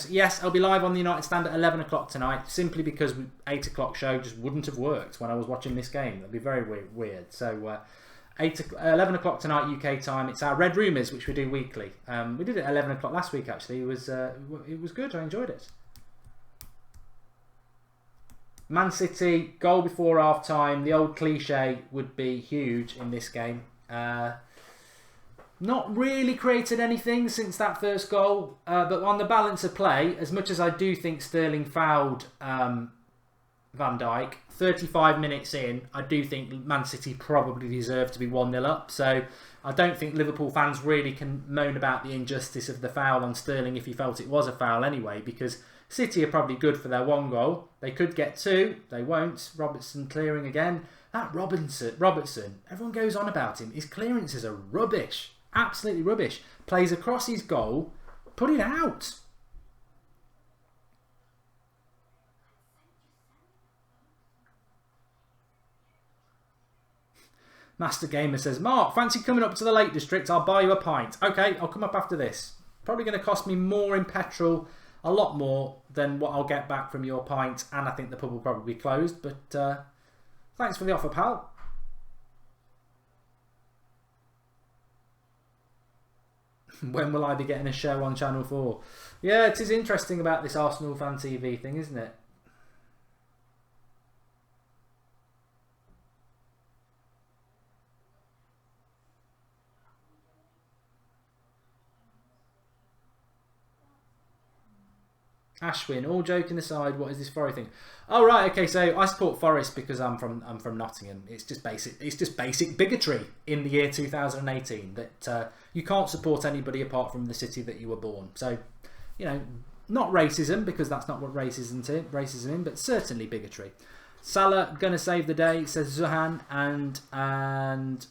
Yes, I'll be live on the United Stand at 11 o'clock tonight, simply because 8 o'clock show just wouldn't have worked when I was watching this game. That'd be very weird. So 11 o'clock tonight UK time. It's our Red Rumours, which we do weekly. We did it at 11 o'clock last week, actually. It was good. I enjoyed it. Man City, goal before half time. The old cliche would be huge in this game. Not really created anything since that first goal, but on the balance of play, as much as I do think Sterling fouled Van Dijk, 35 minutes in, I do think Man City probably deserve to be 1-0 up. So I don't think Liverpool fans really can moan about the injustice of the foul on Sterling if he felt it was a foul anyway, because City are probably good for their 1 goal. They could get 2, they won't. Robertson clearing again. That Robertson, everyone goes on about him. His clearances are rubbish. Absolutely rubbish. Plays across his goal. Put it out. Master Gamer says, Mark, fancy coming up to the Lake District? I'll buy you a pint. Okay, I'll come up after this. Probably going to cost me more in petrol, a lot more than what I'll get back from your pint, and I think the pub will probably be closed, but Thanks for the offer, pal. When will I be getting a show on Channel 4? Yeah, it is interesting about this Arsenal Fan TV thing, isn't it? Ashwin, all joking aside, what is this Forest thing? Oh right, okay. So I support Forest because I'm from Nottingham. It's just basic bigotry in the year 2018 that you can't support anybody apart from the city that you were born. So, you know, not racism because that's not what racism is, but certainly bigotry. Salah gonna save the day, says Zuhan, and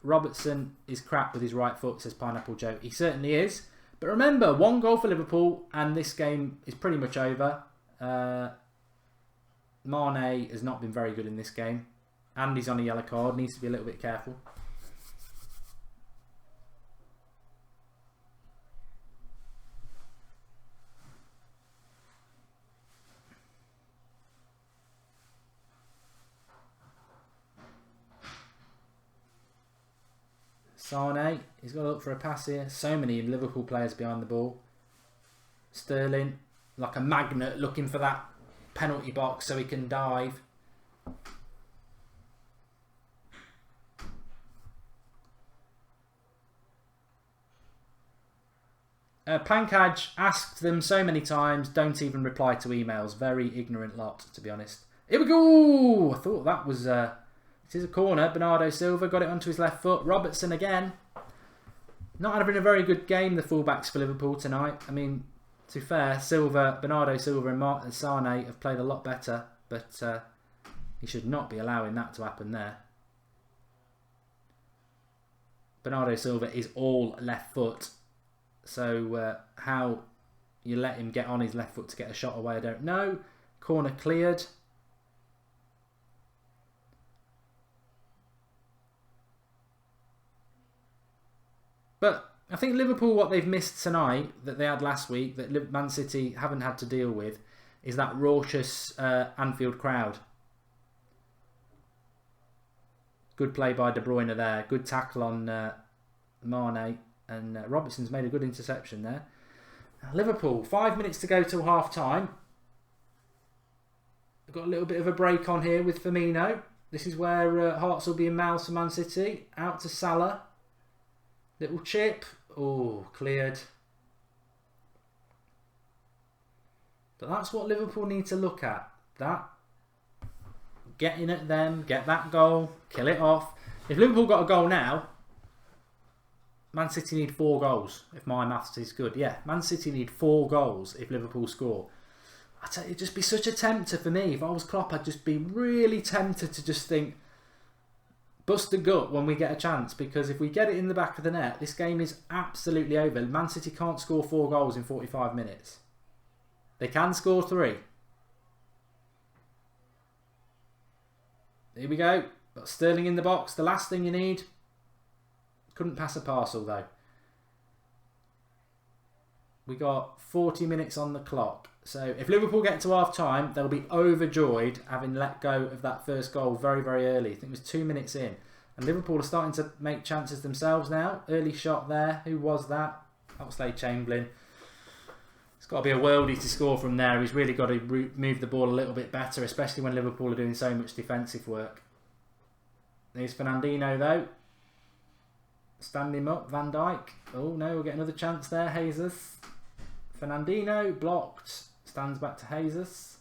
Robertson is crap with his right foot, says Pineapple Joe. He certainly is. But remember, 1 goal for Liverpool and this game is pretty much over. Mane has not been very good in this game. And he's on a yellow card. Needs to be a little bit careful. Sane, he's got to look for a pass here. So many Liverpool players behind the ball. Sterling, like a magnet, looking for that penalty box so he can dive. Pankaj asked them so many times, don't even reply to emails. Very ignorant lot, to be honest. Here we go! I thought that was... it is a corner. Bernardo Silva got it onto his left foot. Robertson again. Not having a very good game, the fullbacks for Liverpool tonight. I mean, to be fair, Bernardo Silva and Sane have played a lot better. But he should not be allowing that to happen there. Bernardo Silva is all left foot. So how you let him get on his left foot to get a shot away, I don't know. Corner cleared. But I think Liverpool, what they've missed tonight that they had last week, that Man City haven't had to deal with, is that raucous Anfield crowd. Good play by De Bruyne there. Good tackle on Mane. And Robertson's made a good interception there. Liverpool, 5 minutes to go till half time. We've got a little bit of a break on here with Firmino. This is where hearts will be in mouths for Man City. Out to Salah. Little chip. Oh, cleared. But that's what Liverpool need to look at. That. Getting at them. Get that goal. Kill it off. If Liverpool got a goal now, Man City need 4 goals. If my maths is good. Yeah, Man City need 4 goals if Liverpool score. I tell you, it'd just be such a tempter for me. If I was Klopp, I'd just be really tempted to just think, bust the gut when we get a chance, because if we get it in the back of the net, this game is absolutely over. Man City can't score 4 goals in 45 minutes. They can score 3. Here we go. Got Sterling in the box. The last thing you need. Couldn't pass a parcel though. We got 40 minutes on the clock. So if Liverpool get to half time, they'll be overjoyed having let go of that first goal very, very early. I think it was 2 minutes in. And Liverpool are starting to make chances themselves now. Early shot there. Who was that? Oxlade-Chamberlain. It's got to be a worldie to score from there. He's really got to move the ball a little bit better, especially when Liverpool are doing so much defensive work. There's Fernandinho though. Stand him up, Van Dijk. Oh no, we'll get another chance there, Jesus. Fernandinho, blocked. Stands back to Jesus.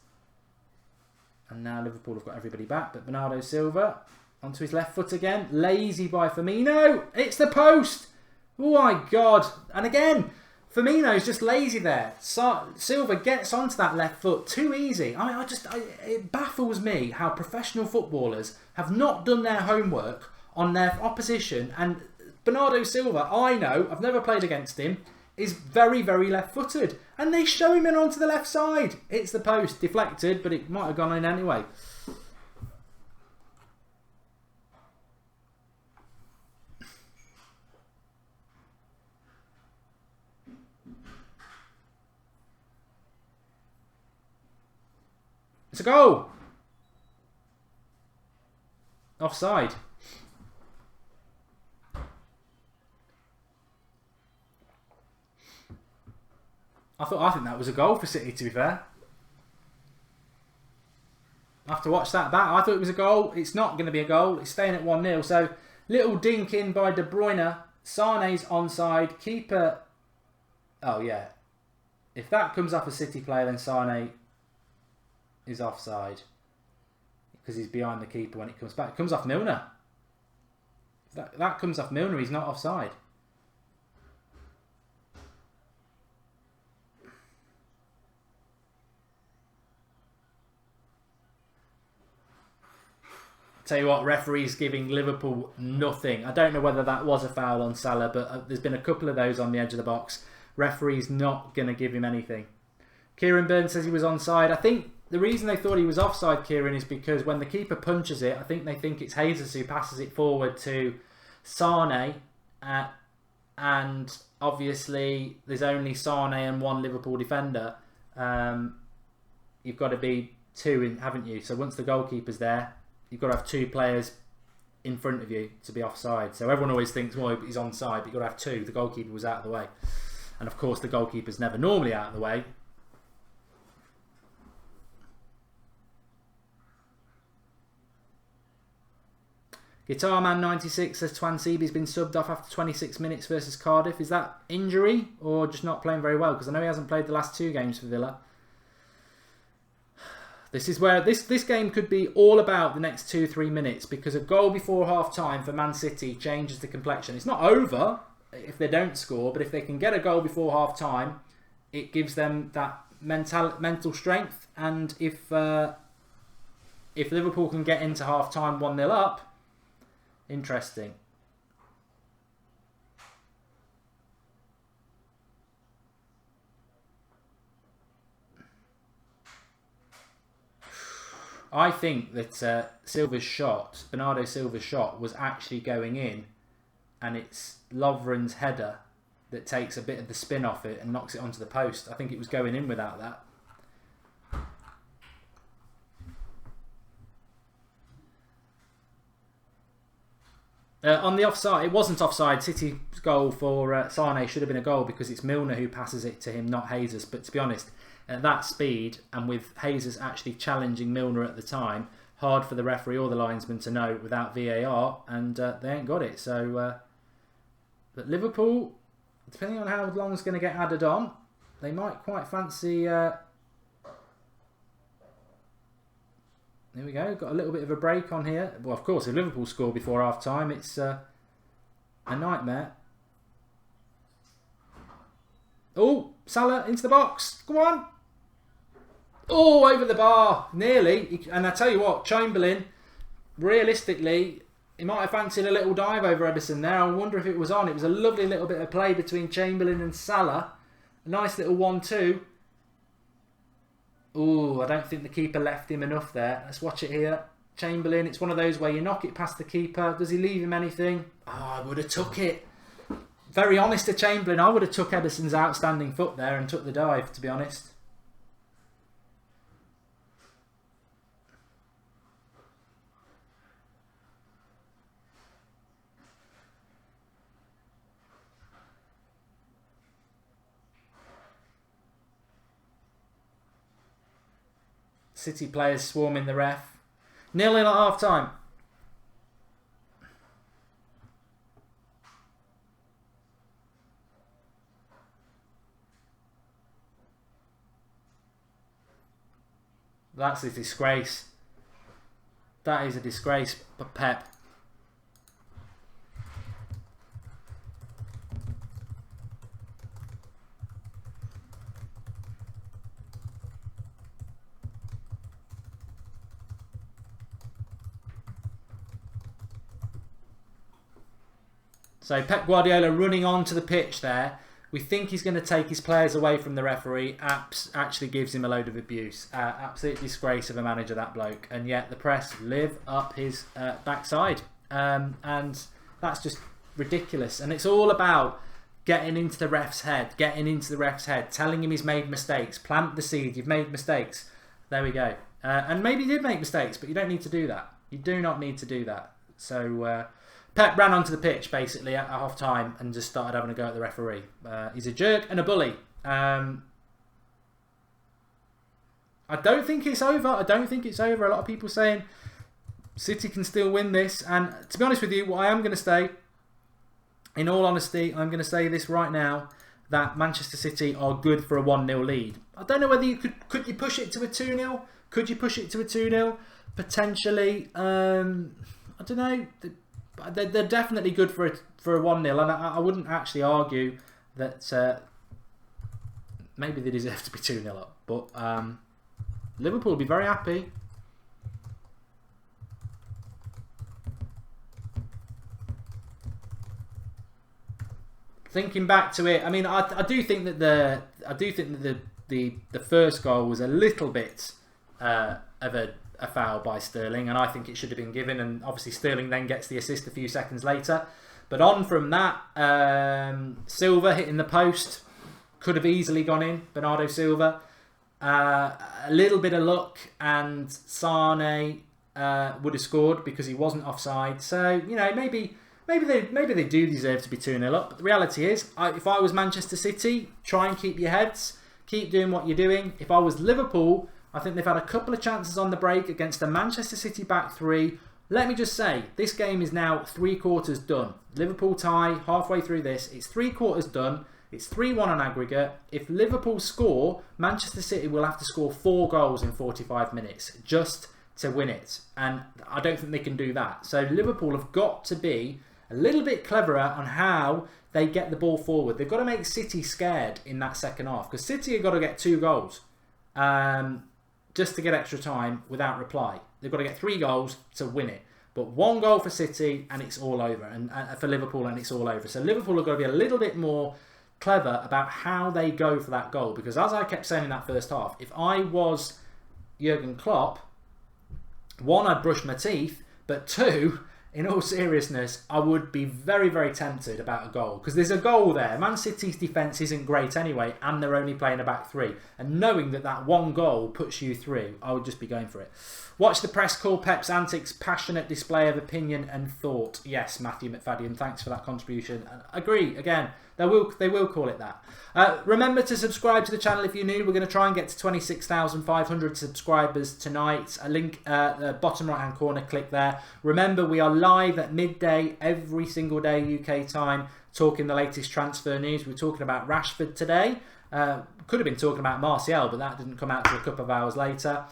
And now Liverpool have got everybody back. But Bernardo Silva, onto his left foot again. Lazy by Firmino. It's the post. Oh my God. And again, Firmino's just lazy there. Silva gets onto that left foot too easy. I mean, it baffles me how professional footballers have not done their homework on their opposition. And Bernardo Silva, I know, I've never played against him, is very, very left-footed. And they show him in onto the left side. It's the post. Deflected, but it might have gone in anyway. It's a goal. Offside. I think that was a goal for City, to be fair. I have to watch that back. I thought it was a goal. It's not going to be a goal. It's staying at 1-0. So, little dink in by De Bruyne. Sane's onside. Keeper... Oh, yeah. If that comes off a City player, then Sane is offside. Because he's behind the keeper when it comes back. It comes off Milner. That comes off Milner. He's not offside. Tell you what, referees giving Liverpool nothing. I don't know whether that was a foul on Salah, but there's been a couple of those on the edge of the box. Referee's not going to give him anything. Kieran Burns says he was onside. I think the reason they thought he was offside, Kieran, is because when the keeper punches it, I think they think it's Jesus who passes it forward to Sane. And obviously, there's only Sane and one Liverpool defender. You've got to be two, haven't you? So once the goalkeeper's there, you've got to have two players in front of you to be offside. So everyone always thinks, well, he's onside, but you've got to have two. The goalkeeper was out of the way. And of course, the goalkeeper's never normally out of the way. Guitar Man 96 says Twanseeby's been subbed off after 26 minutes versus Cardiff. Is that injury or just not playing very well? Because I know he hasn't played the last two games for Villa. This is where this game could be all about the next 2-3 minutes, because a goal before half time for Man City changes the complexion. It's not over if they don't score, but if they can get a goal before half time, it gives them that mental strength. And if Liverpool can get into half time 1-0 up, interesting. I think that Silva's shot, Bernardo Silva's shot, was actually going in, and it's Lovren's header that takes a bit of the spin off it and knocks it onto the post. I think it was going in without that. On the offside, it wasn't offside. City's goal for Sane should have been a goal because it's Milner who passes it to him, not Jesus. But to be honest, at that speed, and with Jesus actually challenging Milner at the time, hard for the referee or the linesman to know without VAR, and they ain't got it. So, but Liverpool, depending on how long it's going to get added on, they might quite fancy... There we go, got a little bit of a break on here. Well, of course, if Liverpool score before half-time, it's a nightmare. Oh, Salah into the box. Go on. Oh, over the bar. Nearly. And I tell you what, Chamberlain, realistically, he might have fancied a little dive over Ederson there. I wonder if it was on. It was a lovely little bit of play between Chamberlain and Salah. A nice little 1-2. Oh, I don't think the keeper left him enough there. Let's watch it here. Chamberlain, it's one of those where you knock it past the keeper. Does he leave him anything? Oh, I would have took it. Very honest to Chamberlain, I would have took Ederson's outstanding foot there and took the dive, to be honest. City players swarming the ref. 0-0 at half time. That's a disgrace. That is a disgrace, Pep. So Pep Guardiola running onto the pitch there. We think he's going to take his players away from the referee. Actually gives him a load of abuse. Absolute disgrace of a manager, that bloke. And yet the press live up his backside. And that's just ridiculous. And it's all about getting into the ref's head. Telling him he's made mistakes. Plant the seed. You've made mistakes. There we go. And maybe he did make mistakes, but you don't need to do that. You do not need to do that. So Pep ran onto the pitch basically at half time and just started having a go at the referee. He's a jerk and a bully. I don't think it's over. A lot of people saying City can still win this. And to be honest with you, what I am going to say, in all honesty, I'm going to say this right now, that Manchester City are good for a 1-0 lead. I don't know whether you could you push it to a 2-0? Could you push it to a 2-0? Potentially. I don't know. They're definitely good for a 1-0. And I wouldn't actually argue that maybe they deserve to be 2-0 up. But Liverpool will be very happy. Thinking back to it, I mean, I do think that the first goal was a little bit of a foul by Sterling, and I think it should have been given. And obviously, Sterling then gets the assist a few seconds later. But on from that, Silva hitting the post could have easily gone in. Bernardo Silva, a little bit of luck, and Sane would have scored because he wasn't offside. So you know, maybe they do deserve to be 2-0 up. But the reality is, if I was Manchester City, try and keep your heads. Keep doing what you're doing. If I was Liverpool, I think they've had a couple of chances on the break against the Manchester City back three. Let me just say, this game is now 3/4 done. Liverpool tie, halfway through this. It's 3/4 done. It's 3-1 on aggregate. If Liverpool score, Manchester City will have to score 4 goals in 45 minutes just to win it. And I don't think they can do that. So Liverpool have got to be a little bit cleverer on how they get the ball forward. They've got to make City scared in that second half, because City have got to get 2 goals just to get extra time without reply. They've got to get 3 goals to win it. But 1 goal for City and it's all over, and for Liverpool and it's all over. So Liverpool have got to be a little bit more clever about how they go for that goal, because as I kept saying in that first half, if I was Jurgen Klopp, 1, I'd brush my teeth, but 2, in all seriousness, I would be very, very tempted about a goal, because there's a goal there. Man City's defence isn't great anyway, and they're only playing a back 3. And knowing that 1 goal puts you through, I would just be going for it. Watch the press call, Pep's antics, passionate display of opinion and thought. Yes, Matthew McFadden, thanks for that contribution. And agree, again, they will call it that. Remember to subscribe to the channel if you're new. We're going to try and get to 26,500 subscribers tonight. A link at the bottom right hand corner, click there. Remember, we are live at midday every single day UK time, talking the latest transfer news. We're talking about Rashford today. Could have been talking about Martial, but that didn't come out till a couple of hours later.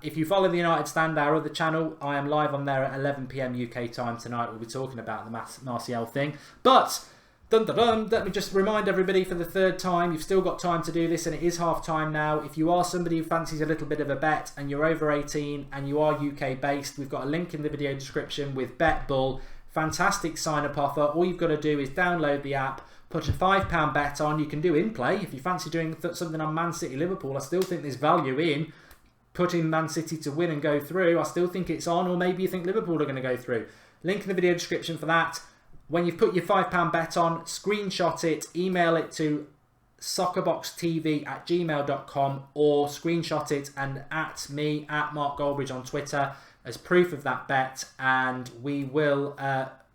If you follow the United Stand, our other channel, I am live on there at 11 PM UK time tonight. We'll be talking about the Martial thing. But let me just remind everybody for the 3rd time, you've still got time to do this, and it is half time now. If you are somebody who fancies a little bit of a bet and you're over 18 and you are UK based, we've got a link in the video description with BetBull. Fantastic sign up offer. All you've got to do is download the app, put a £5 bet on. You can do in play if you fancy doing something on Man City Liverpool. I still think there's value in putting Man City to win and go through. I still think it's on, or maybe you think Liverpool are going to go through. Link in the video description for that. When you've put your £5 bet on, screenshot it, email it to soccerboxtv@gmail.com, or screenshot it and at me, at Mark Goldbridge on Twitter, as proof of that bet, and we will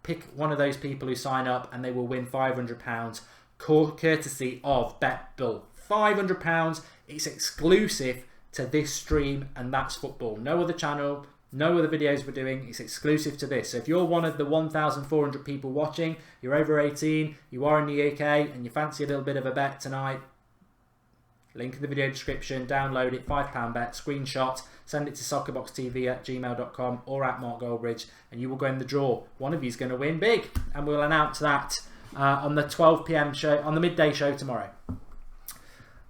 pick one of those people who sign up and they will win £500 courtesy of BetBull. £500, it's exclusive to this stream, and that's football. No other channel, no other videos we're doing, it's exclusive to this. So if you're one of the 1,400 people watching, you're over 18, you are in the UK, and you fancy a little bit of a bet tonight, link in the video description, download it, £5 bet, screenshot, send it to soccerboxtv@gmail.com or at Mark Goldbridge, and you will go in the draw. One of you is going to win big, and we'll announce that on the 12 PM show, on the midday show tomorrow.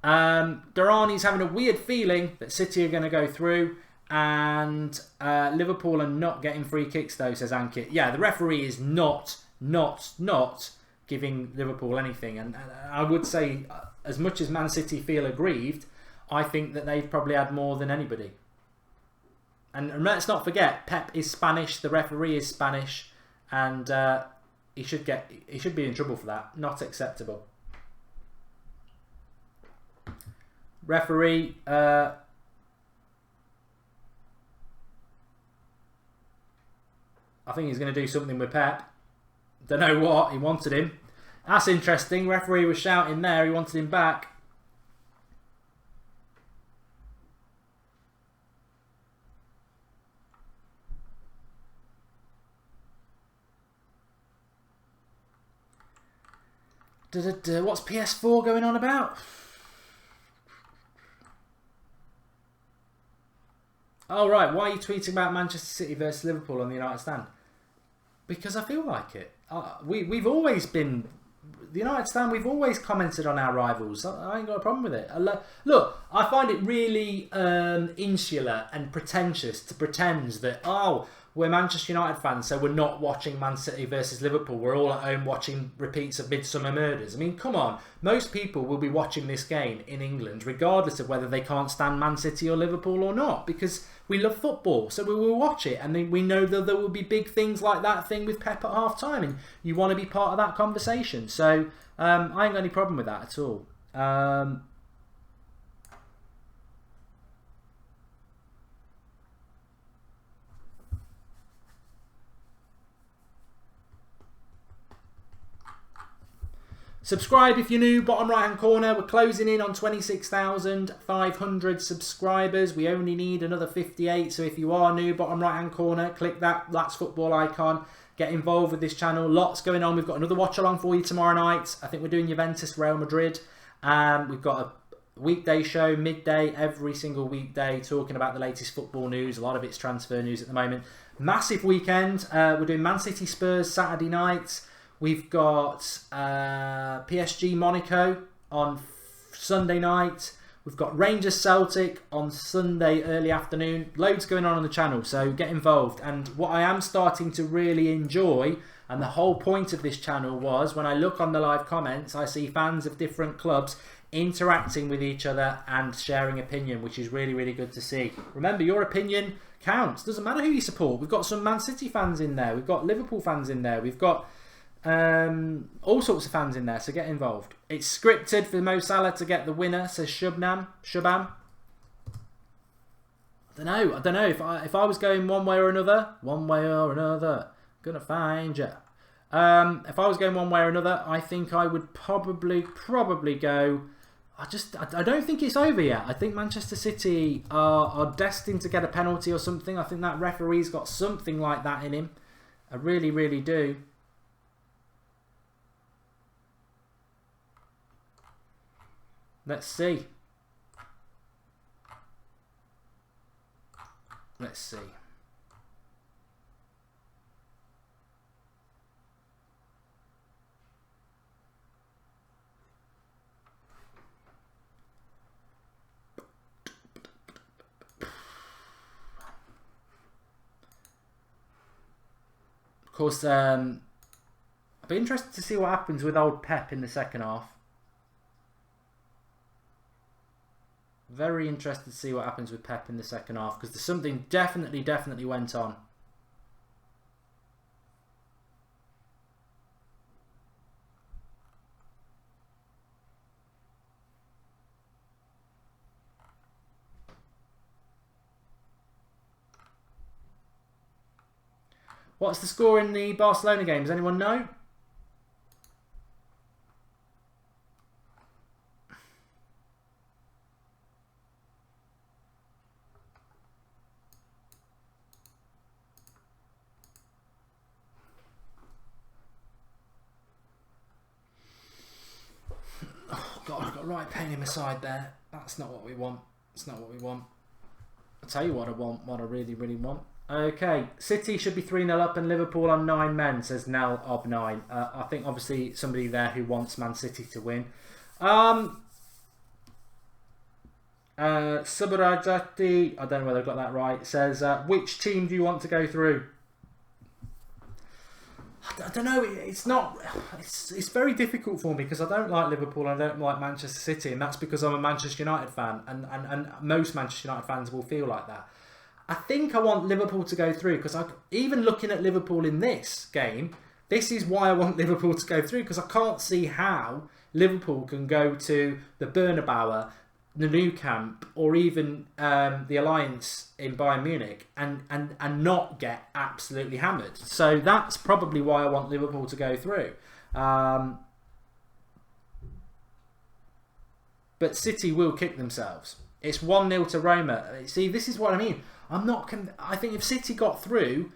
Durrani's having a weird feeling that City are going to go through, and Liverpool are not getting free kicks though, says Ankit. Yeah, the referee is not giving Liverpool anything, and I would say, as much as Man City feel aggrieved, I think that they've probably had more than anybody. And let's not forget, Pep is Spanish, the referee is Spanish, and he should be in trouble for that. Not acceptable. Referee, I think he's going to do something with Pep. Don't know what. He wanted him. That's interesting. Referee was shouting there. He wanted him back. What's PS4 going on about? Oh, right. Why are you tweeting about Manchester City versus Liverpool on the United Stand? Because I feel like it. We've always been... The United Stand, we've always commented on our rivals. I ain't got a problem with it. Look, I find it really insular and pretentious to pretend that, oh, we're Manchester United fans, so we're not watching Man City versus Liverpool. We're all at home watching repeats of Midsummer Murders. I mean, come on. Most people will be watching this game in England, regardless of whether they can't stand Man City or Liverpool or not, because we love football, so we will watch it. And we know that there will be big things like that thing with Pep at half-time, and you want to be part of that conversation. So I ain't got any problem with that at all. Subscribe if you're new, bottom right hand corner. We're closing in on 26,500 subscribers. We only need another 58, so if you are new, bottom right hand corner, click that That's Football icon. Get involved with this channel. Lots going on. We've got another watch along for you tomorrow night. I think we're doing Juventus, Real Madrid. We've got a weekday show, midday, every single weekday, talking about the latest football news. A lot of it's transfer news at the moment. Massive weekend. We're doing Man City Spurs Saturday night. We've got PSG Monaco on Sunday night. We've got Rangers Celtic on Sunday early afternoon. Loads going on the channel, so get involved. And what I am starting to really enjoy, and the whole point of this channel was, when I look on the live comments, I see fans of different clubs interacting with each other and sharing opinion, which is really, really good to see. Remember, your opinion counts. Doesn't matter who you support. We've got some Man City fans in there. We've got Liverpool fans in there. We've got all sorts of fans in there, so get involved. It's scripted for Mo Salah to get the winner, says Shubham. I don't know. If I was going one way or another, gonna find you. If I was going one way or another, I think I would probably go. I don't think it's over yet. I think Manchester City are destined to get a penalty or something. I think that referee's got something like that in him. I really, really do. Let's see. Let's see. Of course, I'll be interested to see what happens with old Pep in the second half. Very interested to see what happens with Pep in the second half, because there's something definitely went on. What's the score in the Barcelona game? Does anyone know? God, I've got a right pain in my side there. That's not what we want. It's not what we want. I'll tell you what I want, what I really, really want. Okay, City should be 3-0 up and Liverpool on 9 men, says Nell Ob9. I think obviously somebody there who wants Man City to win. Subarajati, I don't know whether I got that right, says, which team do you want to go through? I don't know. It's very difficult for me because I don't like Liverpool and I don't like Manchester City, and that's because I'm a Manchester United fan, and most Manchester United fans will feel like that. I think I want Liverpool to go through because even looking at Liverpool in this game, this is why I want Liverpool to go through, because I can't see how Liverpool can go to the Bernabeu, the Nou Camp or even the Alliance in Bayern Munich and not get absolutely hammered. So that's probably why I want Liverpool to go through. But City will kick themselves. It's 1-0 to Roma. See, this is what I mean. I think if City got through,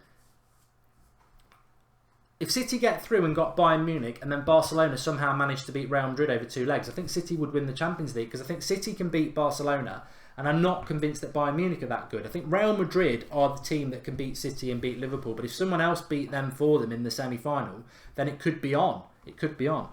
if City get through and got Bayern Munich and then Barcelona somehow managed to beat Real Madrid over 2 legs, I think City would win the Champions League, because I think City can beat Barcelona, and I'm not convinced that Bayern Munich are that good. I think Real Madrid are the team that can beat City and beat Liverpool, but if someone else beat them for them in the semi-final, then it could be on. It could be on.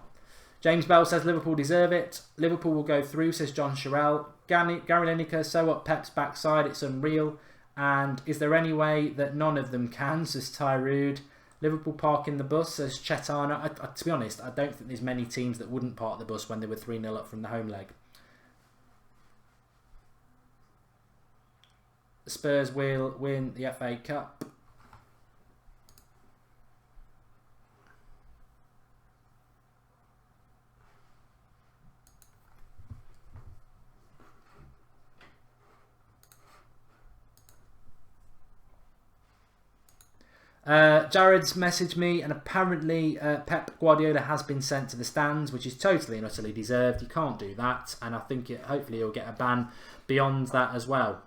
James Bell says Liverpool deserve it. Liverpool will go through, says John Sherrell. Gary Lineker, so up Pep's backside, it's unreal. And is there any way that none of them can, says Tyrude. Liverpool parking the bus, says Chetana. To be honest, I don't think there's many teams that wouldn't park the bus when they were 3-0 up from the home leg. The Spurs will win the FA Cup. Jared's messaged me, and apparently Pep Guardiola has been sent to the stands, which is totally and utterly deserved. You can't do that, and I think hopefully he'll get a ban beyond that as well.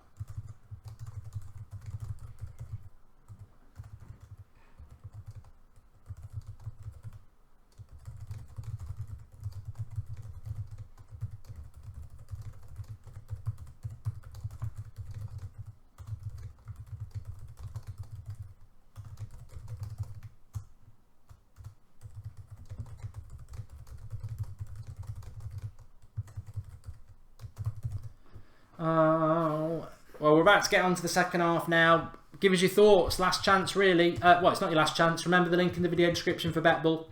Well, we're about to get on to the second half now. Give us your thoughts. Last chance, really. Well, it's not your last chance. Remember the link in the video description for BetBull.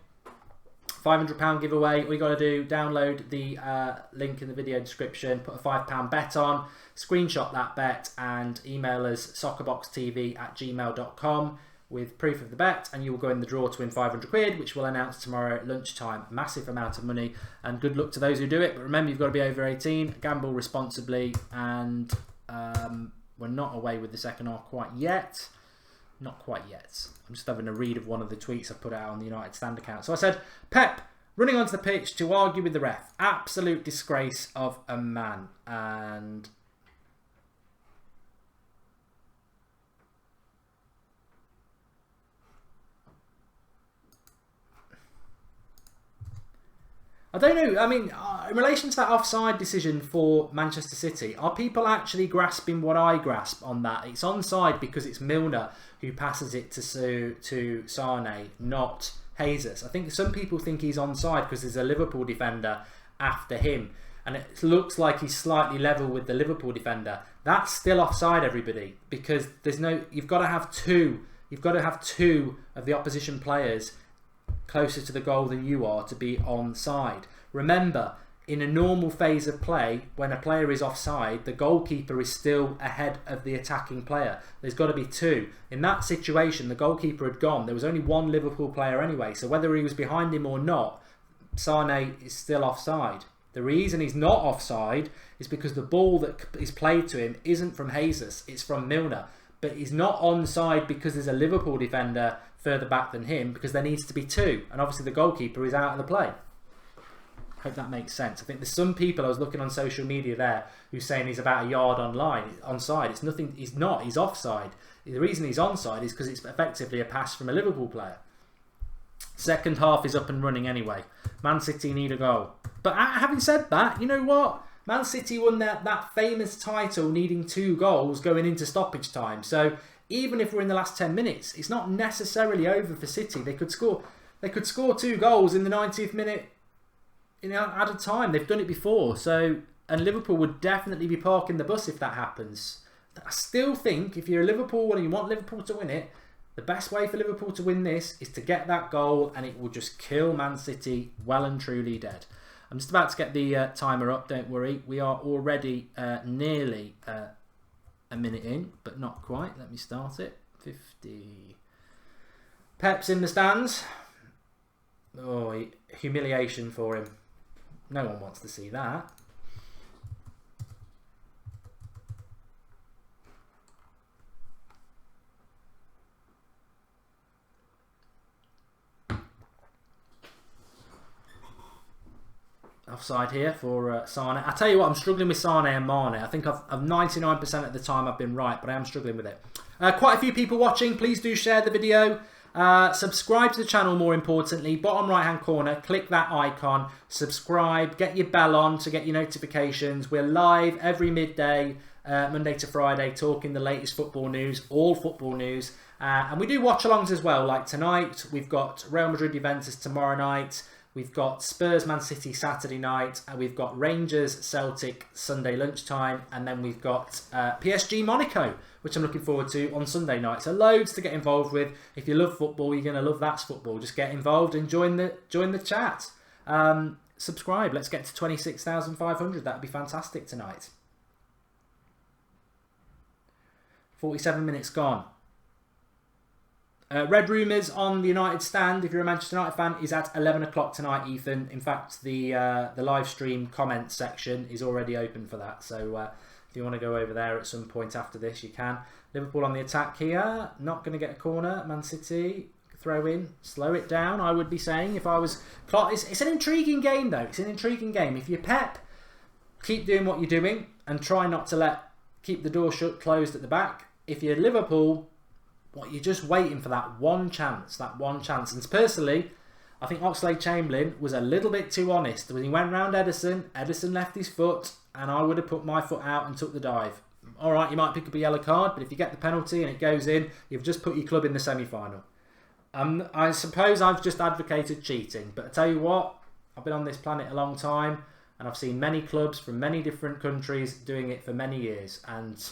£500 giveaway. All you got to do, download the link in the video description, put a £5 bet on, screenshot that bet, and email us soccerboxtv@gmail.com with proof of the bet, and you will go in the draw to win £500, which we'll announce tomorrow at lunchtime. Massive amount of money, and good luck to those who do it. But remember, you've got to be over 18, gamble responsibly, and we're not away with the second half quite yet. Not quite yet. I'm just having a read of one of the tweets I put out on the United Stand account. So I said, Pep running onto the pitch to argue with the ref. Absolute disgrace of a man. And I don't know. I mean, in relation to that offside decision for Manchester City, are people actually grasping what I grasp on that? It's onside because it's Milner who passes it to Sane, not Jesus. I think some people think he's onside because there's a Liverpool defender after him, and it looks like he's slightly level with the Liverpool defender. That's still offside, everybody, because there's no. You've got to have two. You've got to have two of the opposition players closer to the goal than you are to be onside. Remember, in a normal phase of play, when a player is offside, the goalkeeper is still ahead of the attacking player. There's got to be two. In that situation, the goalkeeper had gone. There was only one Liverpool player anyway, so whether he was behind him or not, Sane is still offside. The reason he's not offside is because the ball that is played to him isn't from Jesus, it's from Milner. But he's not onside because there's a Liverpool defender further back than him, because there needs to be two, and obviously the goalkeeper is out of the play. Hope that makes sense. I think there's some people, I was looking on social media there, who's saying he's about a yard onside. It's nothing. He's not. He's offside. The reason he's onside is because it's effectively a pass from a Liverpool player. Second half is up and running anyway. Man City need a goal. But having said that, you know what? Man City won that famous title needing 2 goals going into stoppage time. So even if we're in the last 10 minutes, it's not necessarily over for City. They could score 2 goals in the 90th minute at a time. They've done it before. So, and Liverpool would definitely be parking the bus if that happens. I still think if you're a Liverpool and you want Liverpool to win it, the best way for Liverpool to win this is to get that goal, and it will just kill Man City well and truly dead. I'm just about to get the timer up, don't worry. We are already nearly a minute in, but not quite. Let me start it. 50. Pep's in the stands. Oh, humiliation for him. No one wants to see that. offside here for Sane. I tell you what, I'm struggling with Sane and Mane. I think I've 99% of the time I've been right, but I am struggling with it. Quite a few people watching. Please do share the video. Subscribe to the channel, more importantly. Bottom right hand corner, click that icon. Subscribe. Get your bell on to get your notifications. We're live every midday, Monday to Friday, talking the latest football news, all football news. And we do watch-alongs as well. Like tonight, we've got Real Madrid Juventus tomorrow night. We've got Spurs Man City Saturday night, and we've got Rangers Celtic Sunday lunchtime, and then we've got PSG Monaco, which I'm looking forward to on Sunday night. So loads to get involved with. If you love football, you're going to love That's Football. Just get involved and join the chat. Subscribe. Let's get to 26,500. That'd be fantastic tonight. 47 minutes gone. Red Rumours on the United stand, if you're a Manchester United fan, is at 11 o'clock tonight, Ethan. In fact, the live stream comments section is already open for that. So if you want to go over there at some point after this, you can. Liverpool on the attack here. Not going to get a corner. Man City, throw in. Slow it down, I would be saying. If I was... It's an intriguing game, though. It's an intriguing game. If you're Pep, keep doing what you're doing and try not to keep the door closed at the back. If you're Liverpool... you're just waiting for that one chance, And personally, I think Oxlade-Chamberlain was a little bit too honest. When he went round Ederson left his foot, and I would have put my foot out and took the dive. All right, you might pick up a yellow card, but if you get the penalty and it goes in, you've just put your club in the semi-final. I suppose I've just advocated cheating, but I tell you what, I've been on this planet a long time, and I've seen many clubs from many different countries doing it for many years, and...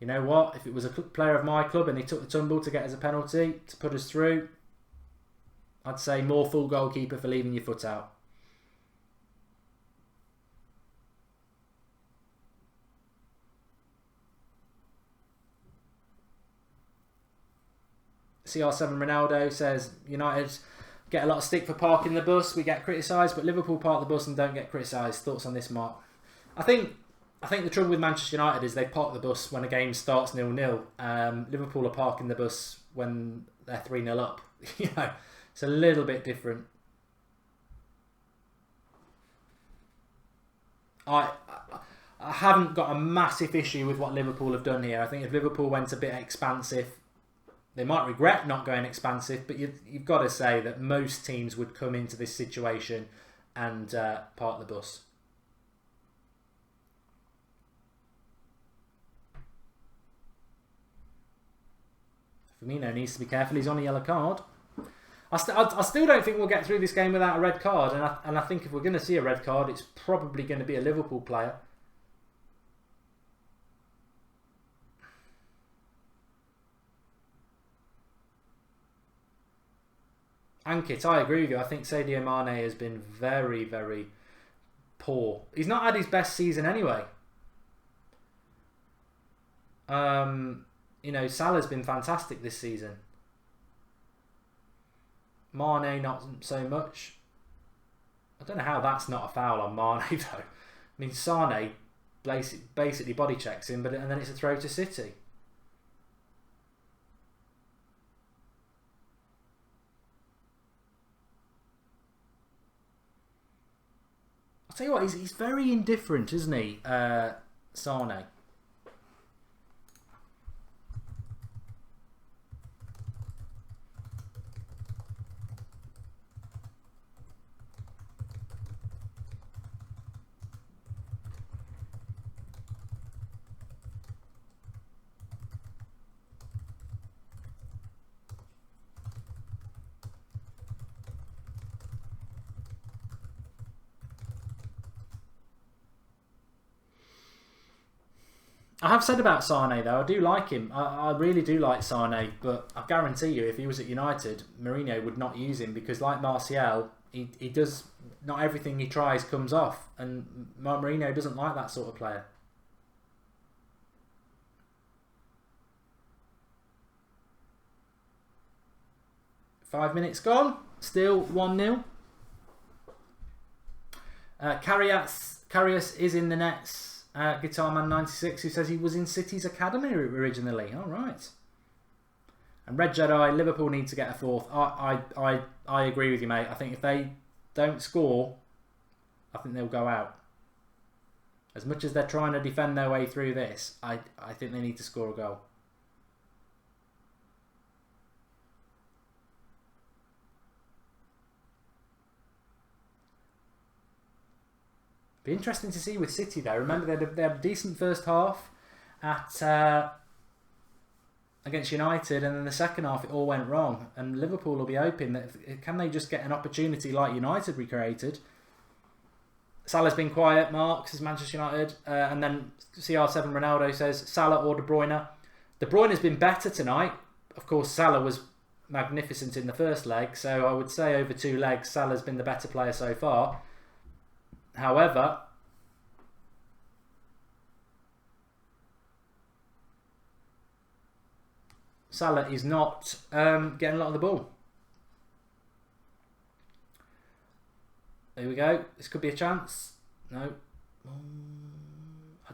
you know what? If it was a player of my club and he took the tumble to get us a penalty to put us through, I'd say more full goalkeeper for leaving your foot out. CR7 Ronaldo says United get a lot of stick for parking the bus. We get criticised, but Liverpool park the bus and don't get criticised. Thoughts on this, Mark? I think the trouble with Manchester United is they park the bus when a game starts 0-0. Liverpool are parking the bus when they're 3-0 up. You know, it's a little bit different. I haven't got a massive issue with what Liverpool have done here. I think if Liverpool went a bit expansive, they might regret not going expansive, but you've got to say that most teams would come into this situation and park the bus. Firmino needs to be careful. He's on a yellow card. I still don't think we'll get through this game without a red card. And I think if we're going to see a red card, it's probably going to be a Liverpool player. Ankit, I agree with you. I think Sadio Mane has been very, very poor. He's not had his best season anyway. You know, Salah's been fantastic this season. Mane, not so much. I don't know how that's not a foul on Mane, though. I mean, Sane basically body checks him, and then it's a throw to City. I'll tell you what, he's very indifferent, isn't he, Sane? I have said about Sane though, I do like him. I really do like Sane, but I guarantee you if he was at United, Mourinho would not use him because like Martial, he does, not everything he tries comes off, and Mourinho doesn't like that sort of player. Five minutes gone, still 1-0. Karius is in the nets. Guitarman96, who says he was in City's academy originally. All right. And Red Jedi, Liverpool need to get a fourth. I agree with you, mate. I think if they don't score, I think they'll go out. As much as they're trying to defend their way through this, I think they need to score a goal. Be interesting to see with City though. Remember they had a decent first half at against United, and then the second half it all went wrong. And Liverpool will be hoping that can they just get an opportunity like United recreated. Salah's been quiet. Mark says Manchester United, and then CR7 Ronaldo says Salah or De Bruyne. De Bruyne has been better tonight. Of course, Salah was magnificent in the first leg, so I would say over 2 legs, Salah's been the better player so far. However, Salah is not getting a lot of the ball. There we go. This could be a chance. No.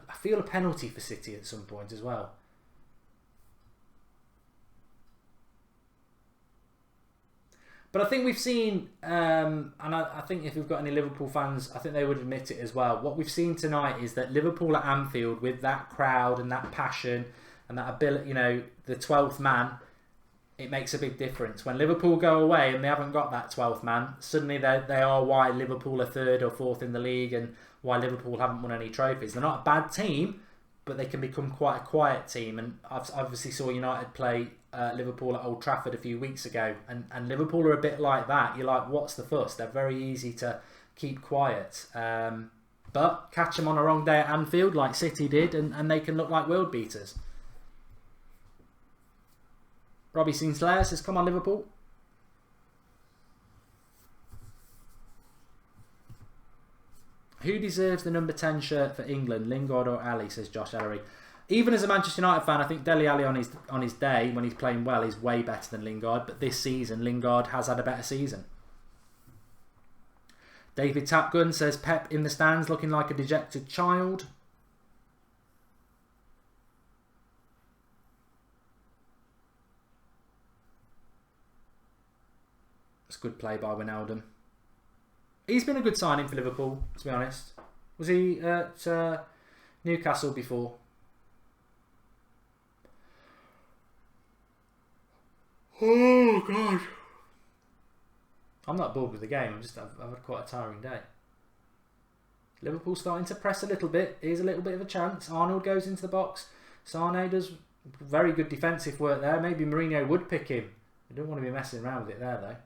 I feel a penalty for City at some point as well. But I think we've seen, and I think if we've got any Liverpool fans, I think they would admit it as well. What we've seen tonight is that Liverpool at Anfield, with that crowd and that passion and that ability, you know, the 12th man, it makes a big difference. When Liverpool go away and they haven't got that 12th man, suddenly they are why Liverpool are 3rd or 4th in the league and why Liverpool haven't won any trophies. They're not a bad team, but they can become quite a quiet team. And I've obviously saw United play Liverpool at Old Trafford a few weeks ago, and Liverpool are a bit like that. You're like, what's the fuss? They're very easy to keep quiet, but catch them on a wrong day at Anfield like City did, and they can look like world beaters. Robbie Sinclair says, come on Liverpool. Who deserves the number 10 shirt for England, Lingard or Ali, says Josh Ellery. Even as a Manchester United fan, I think Dele Alli on his day, when he's playing well, is way better than Lingard. But this season, Lingard has had a better season. David Tapgun says, Pep in the stands looking like a dejected child. It's a good play by Wijnaldum. He's been a good signing for Liverpool, to be honest. Was he at Newcastle before? Oh, God. I'm not bored with the game. I've had quite a tiring day. Liverpool starting to press a little bit. Here's a little bit of a chance. Arnold goes into the box. Sane does very good defensive work there. Maybe Mourinho would pick him. I don't want to be messing around with it there, though.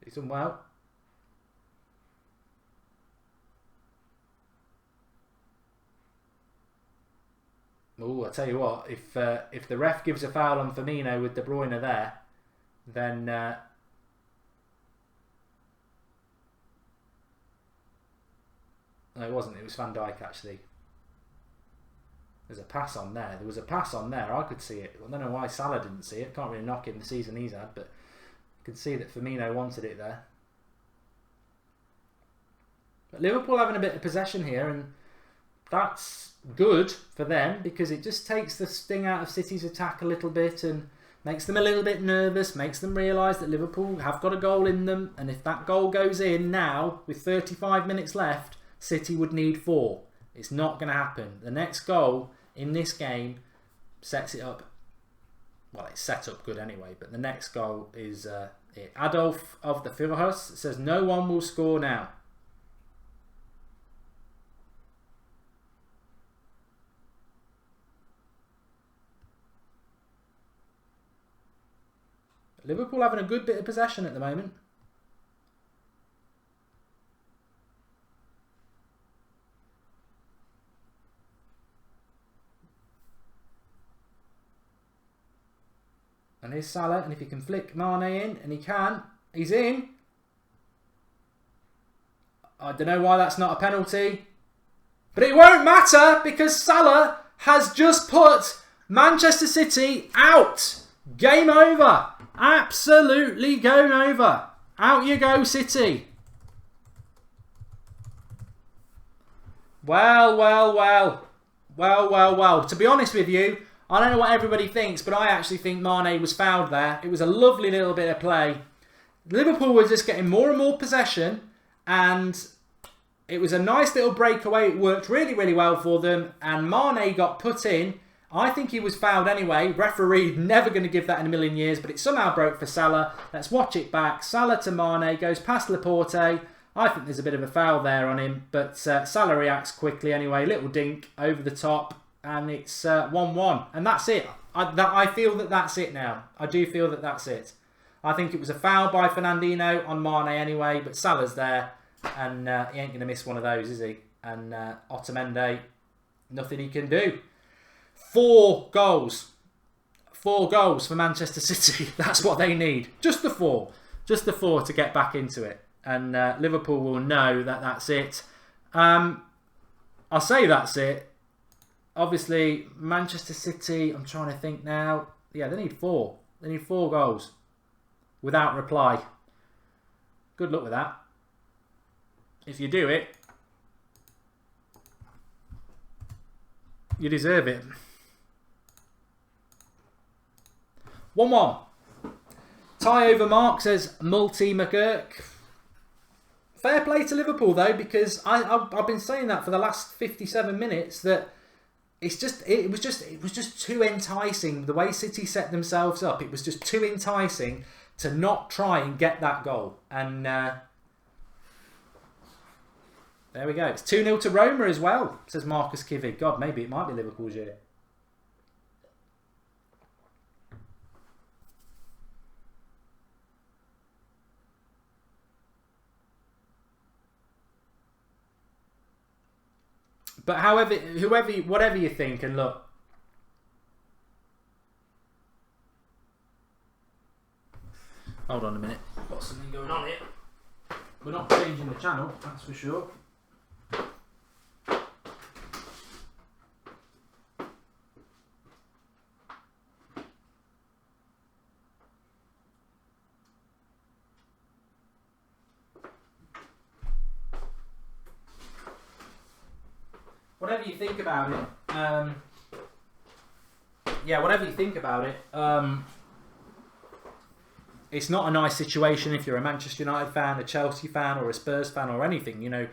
He's done well. Oh, I tell you what, if the ref gives a foul on Firmino with De Bruyne there, then no, it wasn't. It was Van Dijk actually. There's a pass on there. There was a pass on there. I could see it. I don't know why Salah didn't see it. Can't really knock him the season he's had, but I could see that Firmino wanted it there. But Liverpool having a bit of possession here, and that's good for them because it just takes the sting out of City's attack a little bit and makes them a little bit nervous, makes them realise that Liverpool have got a goal in them, and if that goal goes in now with 35 minutes left, City would need 4. It's not going to happen. The next goal in this game sets it up. Well, it's set up good anyway, but the next goal is it. Adolf of the Führerhaus says no one will score now. Liverpool having a good bit of possession at the moment. And here's Salah, and if he can flick Mane in, and he can, he's in. I don't know why that's not a penalty, but it won't matter because Salah has just put Manchester City out. Game over. Absolutely game over. Out you go, City. Well. To be honest with you, I don't know what everybody thinks, but I actually think Mane was fouled there. It was a lovely little bit of play. Liverpool were just getting more and more possession, And it was a nice little breakaway. It worked really, really well for them. And Mane got put in. I think he was fouled anyway. Referee never going to give that in a million years, but it somehow broke for Salah. Let's watch it back. Salah to Mane, goes past Laporte. I think there's a bit of a foul there on him, but Salah reacts quickly anyway. Little dink over the top, and it's 1-1. And that's it. I feel that that's it now. I do feel that that's it. I think it was a foul by Fernandinho on Mane anyway, but Salah's there, and he ain't going to miss one of those, is he? And Otamendi, nothing he can do. 4 goals. 4 goals for Manchester City. That's what they need. Just the 4. Just the 4 to get back into it. And Liverpool will know that that's it. I'll say that's it. Obviously, Manchester City, I'm trying to think now. Yeah, they need 4. They need 4 goals. Without reply. Good luck with that. If you do it, you deserve it. 1-1. Tie over mark, says Multi McGurk. Fair play to Liverpool though, because I've been saying that for the last 57 minutes that it was just too enticing the way City set themselves up. It was just too enticing to not try and get that goal. And there we go. It's 2-0 to Roma as well, says Marcus Kivig. God, maybe it might be Liverpool's year. But whatever you think, and look, hold on a minute. Got something going on here. We're not changing the channel, that's for sure. Whatever you think about it, whatever you think about it, it's not a nice situation if you're a Manchester United fan, a Chelsea fan, or a Spurs fan, or anything. You know,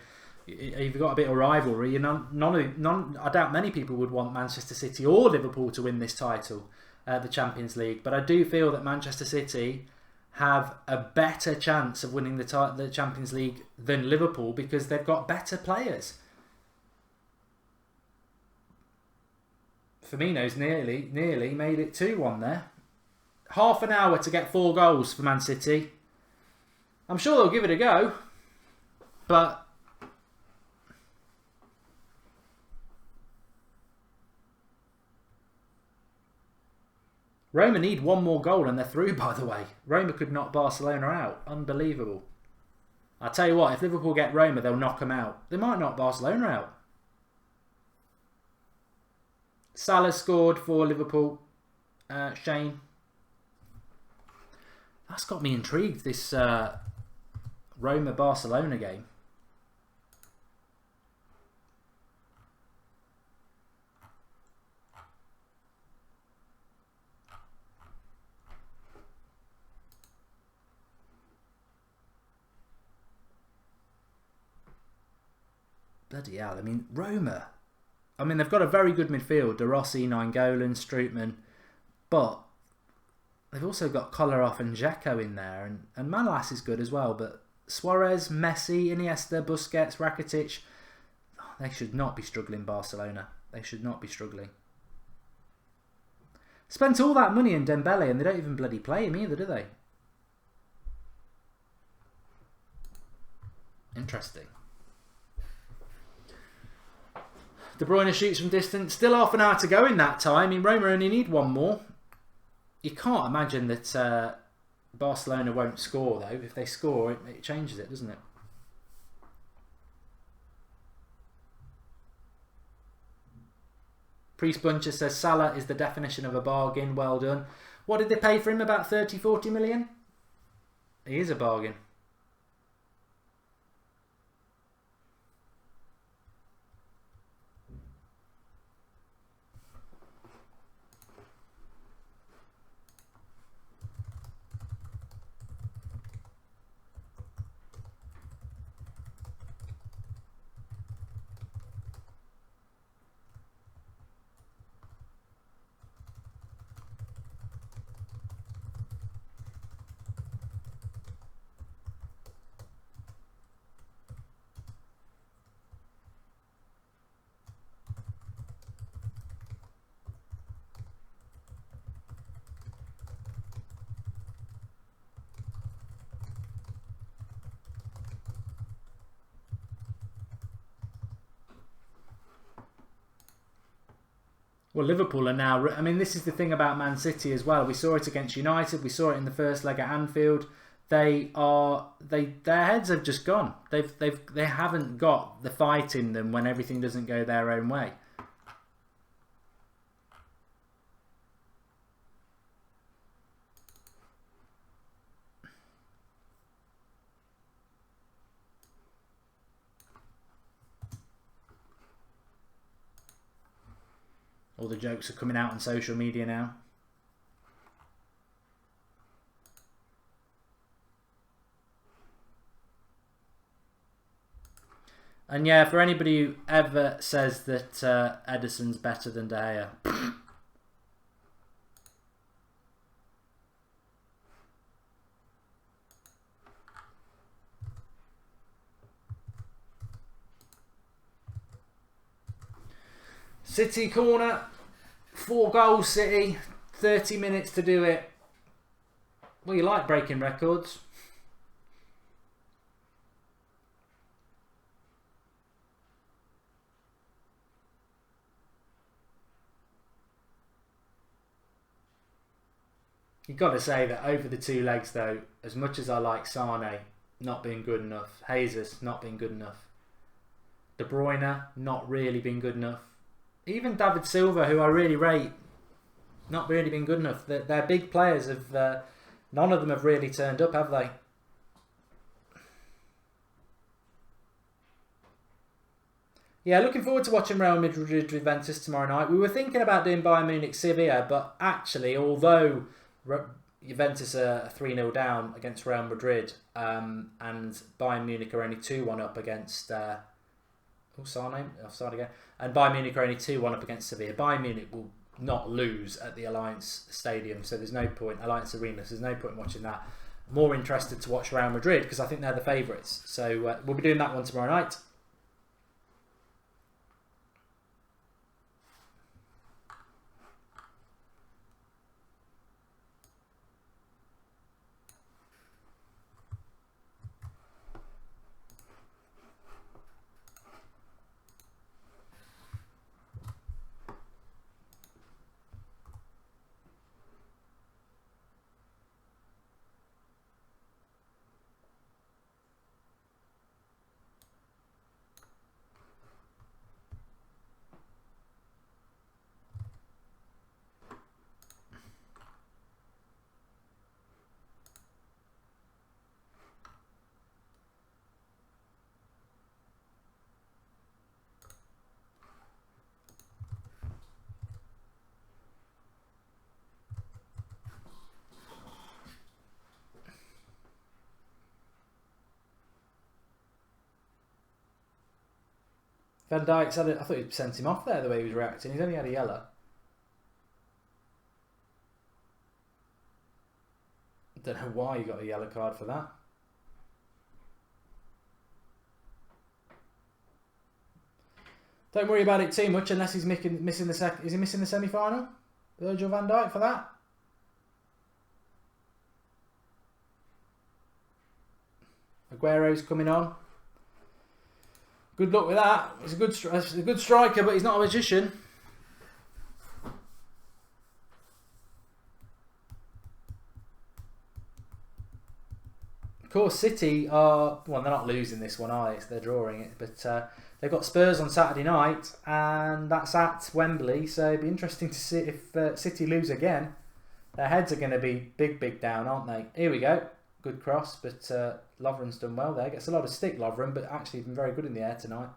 you've got a bit of rivalry. I doubt many people would want Manchester City or Liverpool to win this title, the Champions League. But I do feel that Manchester City have a better chance of winning the Champions League than Liverpool because they've got better players. Firmino's nearly made it 2-1 there. Half an hour to get 4 goals for Man City. I'm sure they'll give it a go, but Roma need 1 more goal and they're through, by the way. Roma could knock Barcelona out. Unbelievable. I'll tell you what, if Liverpool get Roma, they'll knock them out. They might knock Barcelona out. Salah scored for Liverpool. Shane. That's got me intrigued, this Roma-Barcelona game. Bloody hell, I mean, Roma... I mean, they've got a very good midfield. De Rossi, Nainggolan, Strootman. But they've also got Kolarov and Dzeko in there. And Manolas is good as well. But Suárez, Messi, Iniesta, Busquets, Rakitic. They should not be struggling, Barcelona. They should not be struggling. Spent all that money in Dembele and they don't even bloody play him either, do they? Interesting. De Bruyne shoots from distance. Still half an hour to go in that time. I mean, Roma only need 1 more. You can't imagine that Barcelona won't score, though. If they score, it changes it, doesn't it? Priest Buncher says Salah is the definition of a bargain. Well done. What did they pay for him? About 30, 40 million? He is a bargain. Well, Liverpool are now... I mean, this is the thing about Man City as well. We saw it against United. We saw it in the first leg at Anfield. Their heads have just gone. They haven't got the fight in them when everything doesn't go their own way. All the jokes are coming out on social media now. And yeah, for anybody who ever says that Ederson's better than De Gea. City corner. 4 goals City. 30 minutes to do it. Well, you like breaking records. You've got to say that over the 2 legs, though, as much as I like Sane not being good enough, Jesus not being good enough, De Bruyne not really been good enough, even David Silva, who I really rate, not really been good enough. They're big players. None of them have really turned up, have they? Yeah, looking forward to watching Real Madrid Juventus tomorrow night. We were thinking about doing Bayern Munich Sevilla, but actually, although Juventus are 3-0 down against Real Madrid, and Bayern Munich are only 2-1 up against... offside again. And Bayern Munich are only 2-1 up against Sevilla. Bayern Munich will not lose at the Alliance Stadium, so there's no point, Alliance Arena, so there's no point in watching that. More interested to watch Real Madrid because I think they're the favourites. So we'll be doing that one tomorrow night. Van Dijk's had I thought he'd sent him off there the way he was reacting. He's only had a yellow. Don't know why he got a yellow card for that. Don't worry about it too much unless he's missing the second. Is he missing the semi-final? Virgil van Dijk for that? Aguero's coming on. Good luck with that. He's a good striker, but he's not a magician. Of course, City are... Well, they're not losing this one, are they? They're drawing it. But they've got Spurs on Saturday night, and that's at Wembley. So it'd be interesting to see if City lose again. Their heads are going to be big down, aren't they? Here we go. Good cross, but Lovren's done well there. Gets a lot of stick, Lovren, but actually been very good in the air tonight.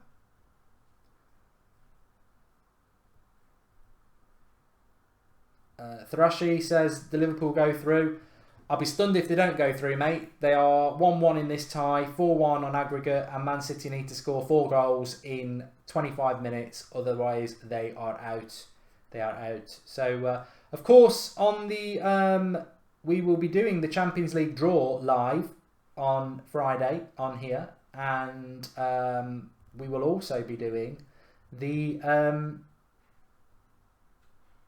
Thrashi says the Liverpool go through. I'll be stunned if they don't go through, mate. They are 1-1 in this tie, 4-1 on aggregate, and Man City need to score 4 goals in 25 minutes. Otherwise, they are out. They are out. So, of course, on the... we will be doing the Champions League draw live on Friday on here, and we will also be doing the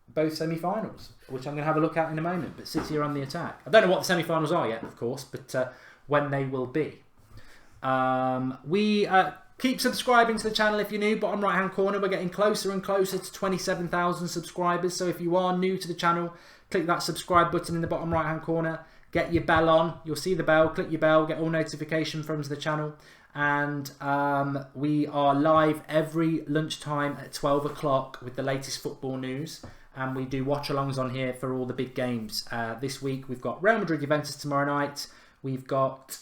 both semi-finals, which I'm going to have a look at in a moment. But City are on the attack. I don't know what the semi-finals are yet, of course, but when they will be. Keep subscribing to the channel if you're new. Bottom right hand corner, we're getting closer and closer to 27,000 subscribers. So if you are new to the channel, click that subscribe button in the bottom right hand corner. Get your bell on. You'll see the bell. Click your bell. Get all notification from the channel. And we are live every lunchtime at 12 o'clock with the latest football news. And we do watch-alongs on here for all the big games. This week we've got Real Madrid Juventus tomorrow night. We've got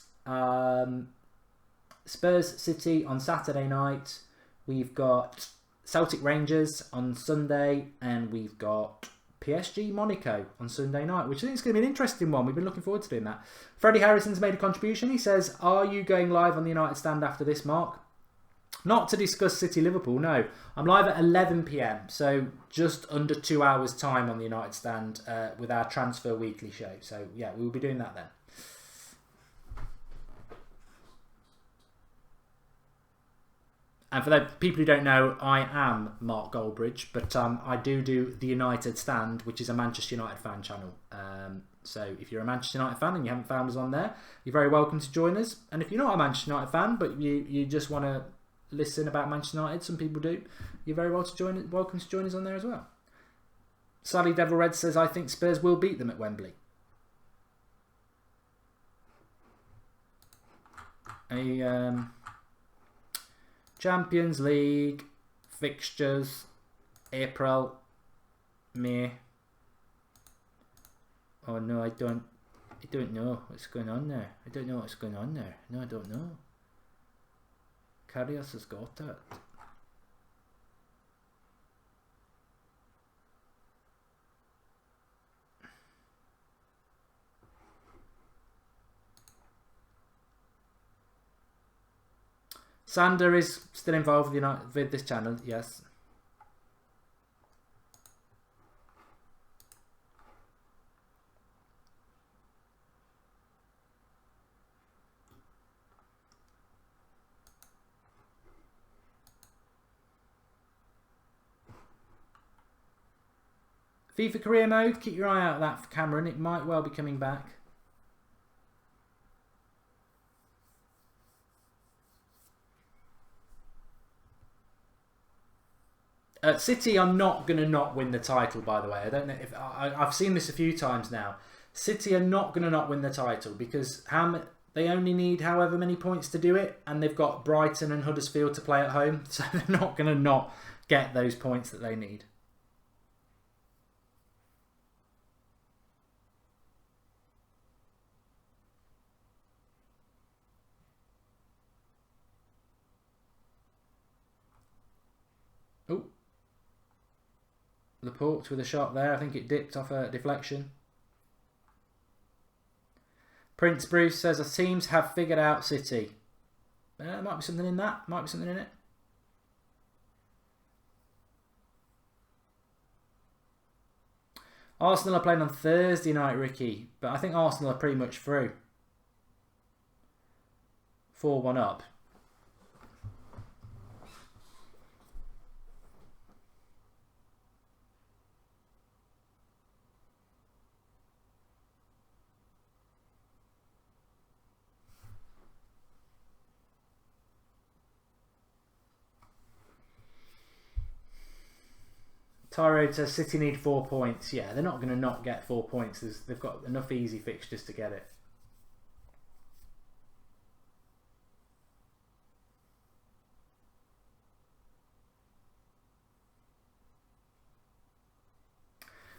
Spurs City on Saturday night. We've got Celtic Rangers on Sunday. And we've got PSG Monaco on Sunday night, which I think is going to be an interesting one. We've been looking forward to doing that. Freddie Harrison's made a contribution. He says, are you going live on the United Stand after this, Mark? Not to discuss City Liverpool, no. I'm live at 11 PM, so just under 2 hours time on the United Stand with our Transfer Weekly show. So yeah, we will be doing that then. And for the people who don't know, I am Mark Goldbridge, but I do the United Stand, which is a Manchester United fan channel. So if you're a Manchester United fan and you haven't found us on there, you're very welcome to join us. And if you're not a Manchester United fan, but you just want to listen about Manchester United, some people do, you're very welcome to join us on there as well. Sally Devil Red says, I think Spurs will beat them at Wembley. Champions League fixtures, April, May. Oh no, I don't know what's going on there. I don't know what's going on there. No, I don't know. Carrios has got it. Sander is still involved with this channel, yes. FIFA career mode, keep your eye out for that for Cameron. It might well be coming back. City are not going to not win the title, by the way. I don't know if I've seen this a few times now. City are not going to not win the title because they only need however many points to do it, and they've got Brighton and Huddersfield to play at home, so they're not going to not get those points that they need. Oh. Laporte with a shot there. I think it dipped off a deflection. Prince Bruce says, the teams have figured out City. There might be something in that. Might be something in it. Arsenal are playing on Thursday night, Ricky. But I think Arsenal are pretty much through. 4-1 up. Tyrone says City need 4 points. Yeah, they're not going to not get 4 points. They've got enough easy fixtures to get it.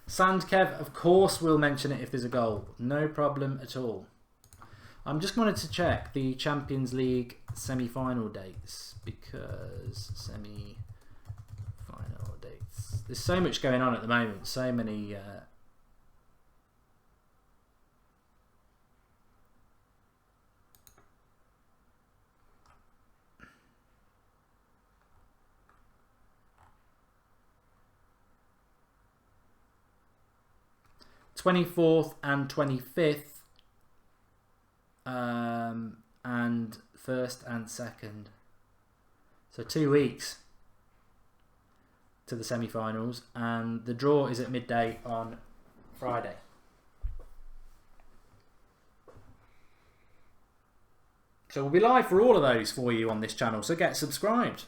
Sandkev, of course we'll mention it if there's a goal. No problem at all. I'm just wanted to check the Champions League semi-final dates because semi-final dates. There's so much going on at the moment. So many. 24th and 25th, and 1st and 2nd. So 2 weeks to the semi-finals, and the draw is at midday on Friday. So we'll be live for all of those for you on this channel. So get subscribed.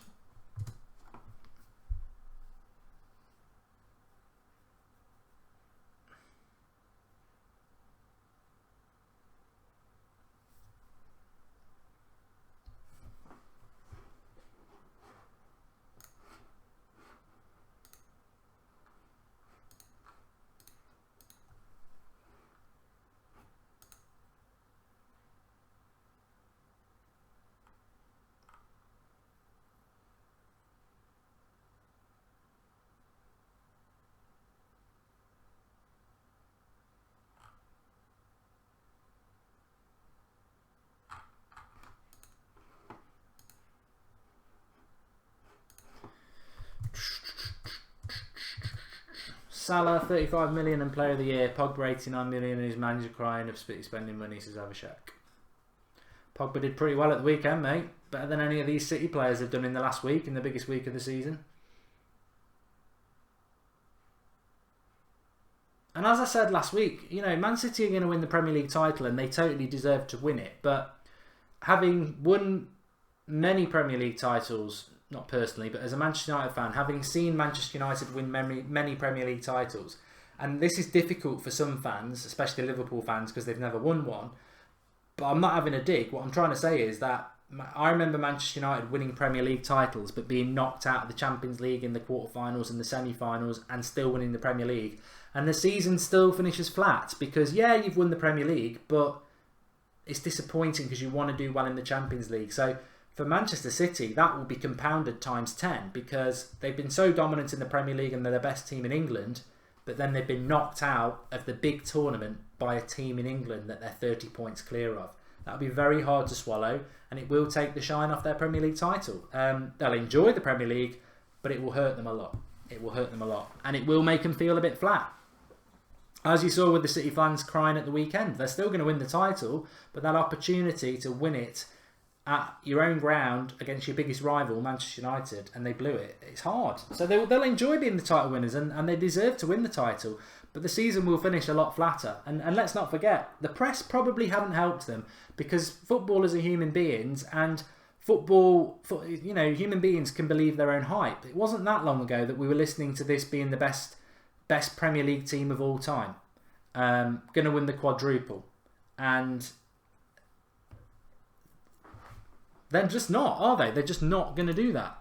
Salah, 35 million and player of the year. Pogba, 89 million and his manager crying of spending money, says Avishak. Pogba did pretty well at the weekend, mate. Better than any of these City players have done in the last week, in the biggest week of the season. And as I said last week, you know, Man City are going to win the Premier League title and they totally deserve to win it. But having won many Premier League titles, not personally, but as a Manchester United fan, having seen Manchester United win many Premier League titles, and this is difficult for some fans, especially Liverpool fans, because they've never won one, but I'm not having a dig. What I'm trying to say is that I remember Manchester United winning Premier League titles, but being knocked out of the Champions League in the quarterfinals and the semi-finals, and still winning the Premier League. And the season still finishes flat, because, yeah, you've won the Premier League, but it's disappointing because you want to do well in the Champions League. So for Manchester City, that will be compounded times 10 because they've been so dominant in the Premier League and they're the best team in England, but then they've been knocked out of the big tournament by a team in England that they're 30 points clear of. That'll be very hard to swallow, and it will take the shine off their Premier League title. They'll enjoy the Premier League, but it will hurt them a lot. It will hurt them a lot, and it will make them feel a bit flat. As you saw with the City fans crying at the weekend, they're still going to win the title, but that opportunity to win it at your own ground against your biggest rival, Manchester United, and they blew it. It's hard. So they'll enjoy being the title winners, and they deserve to win the title. But the season will finish a lot flatter. And let's not forget, the press probably haven't helped them because footballers are human beings, and you know, human beings can believe their own hype. It wasn't that long ago that we were listening to this being the best Premier League team of all time, going to win the quadruple, and they're just not, are they? They're just not going to do that.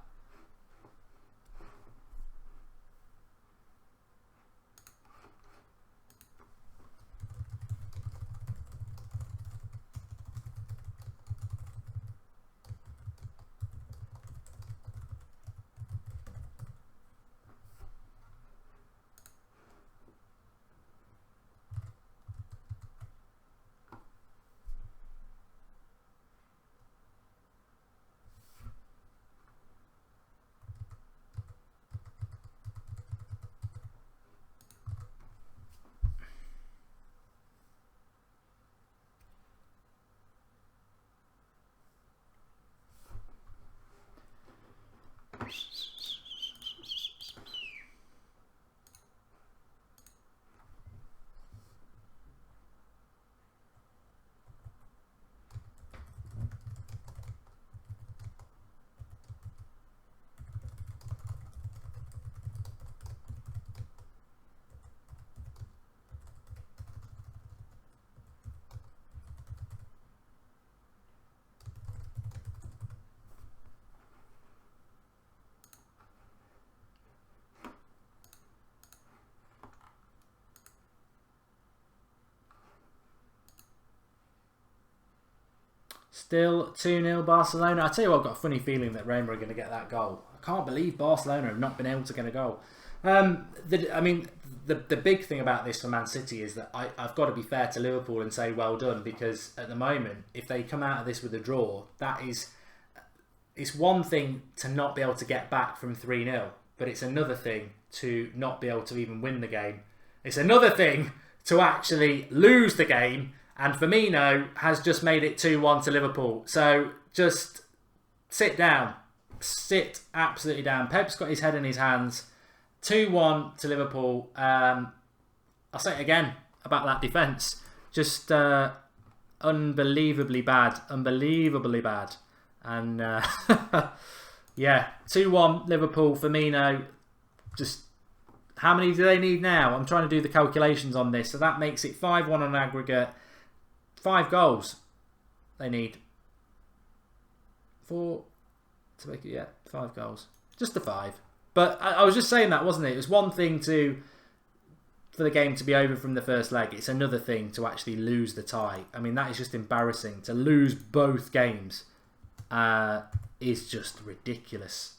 Still 2-0 Barcelona. I tell you what, I've got a funny feeling that Roma are going to get that goal. I can't believe Barcelona have not been able to get a goal. I mean, the big thing about this for Man City is that I've got to be fair to Liverpool and say well done, because at the moment, if they come out of this with a draw, it's one thing to not be able to get back from 3-0, but it's another thing to not be able to even win the game. It's another thing to actually lose the game. And Firmino has just made it 2-1 to Liverpool. So just sit down. Sit absolutely down. Pep's got his head in his hands. 2-1 to Liverpool. I'll say it again about that defence. Just unbelievably bad. Unbelievably bad. And yeah, 2-1 Liverpool. Firmino, just how many do they need now? I'm trying to do the calculations on this. So that makes it 5-1 on aggregate. 5 goals they need. 4 to make it, yeah, 5 goals. Just the 5. But I was just saying that, wasn't it? It was one thing for the game to be over from the first leg. It's another thing to actually lose the tie. I mean, that is just embarrassing. To lose both games is just ridiculous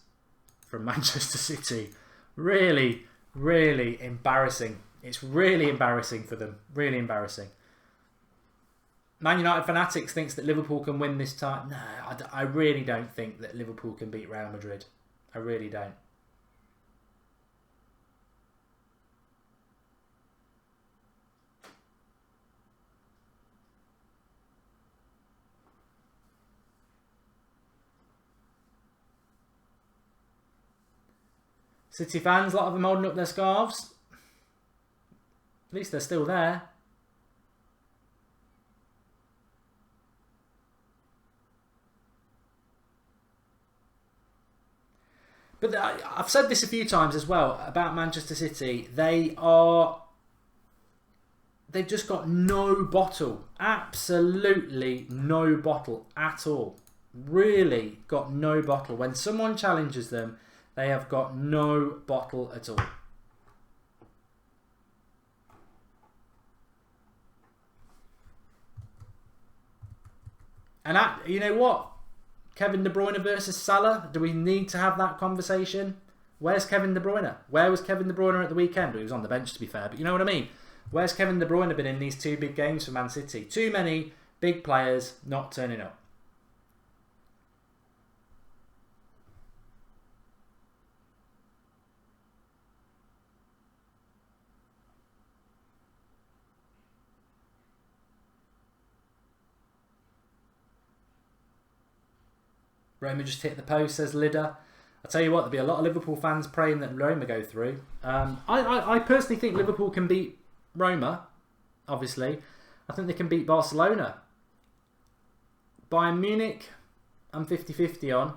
from Manchester City. Really, really embarrassing. It's really embarrassing for them. Really embarrassing. Man United fanatics thinks that Liverpool can win this time. No, I really don't think that Liverpool can beat Real Madrid. I really don't. City fans, a lot of them holding up their scarves. At least they're still there. But I've said this a few times as well about Manchester City. They've just got no bottle. Absolutely no bottle at all. Really got no bottle. When someone challenges them, they have got no bottle at all. And you know what? Kevin De Bruyne versus Salah. Do we need to have that conversation? Where's Kevin De Bruyne? Where was Kevin De Bruyne at the weekend? He was on the bench, to be fair, but you know what I mean. Where's Kevin De Bruyne been in these 2 big games for Man City? Too many big players not turning up. Roma just hit the post, says Lidda. I tell you what, there'll be a lot of Liverpool fans praying that Roma go through. I personally think Liverpool can beat Roma, obviously. I think they can beat Barcelona. Bayern Munich, I'm 50-50 on.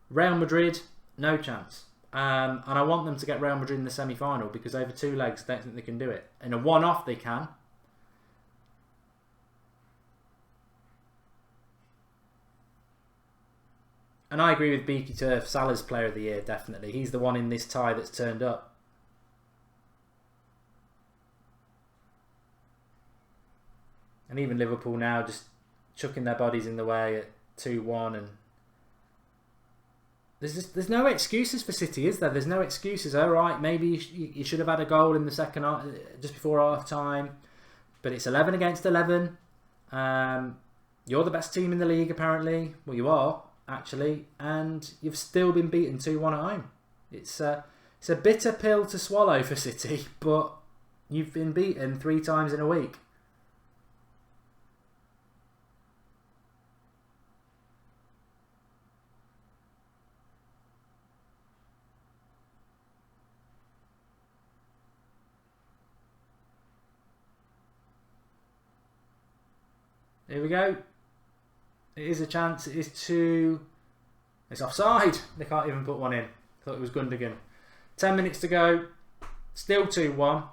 Real Madrid, no chance. And I want them to get Real Madrid in the semi-final because over 2 legs, I don't think they can do it. In a one-off, they can. And I agree with Beaky Turf. Salah's player of the year, definitely. He's the one in this tie that's turned up. And even Liverpool now just chucking their bodies in the way at 2-1. And there's no excuses for City, is there? There's no excuses. All right, maybe you should have had a goal in the second half, just before half time. But it's 11 against 11. You're the best team in the league, apparently. Well, you are, actually, and you've still been beaten 2-1 at home. It's a bitter pill to swallow for City, but you've been beaten 3 times in a week. Here we go. It is a chance. It is 2. It's offside. They can't even put one in. Thought it was Gundogan. 10 minutes to go. Still 2-1.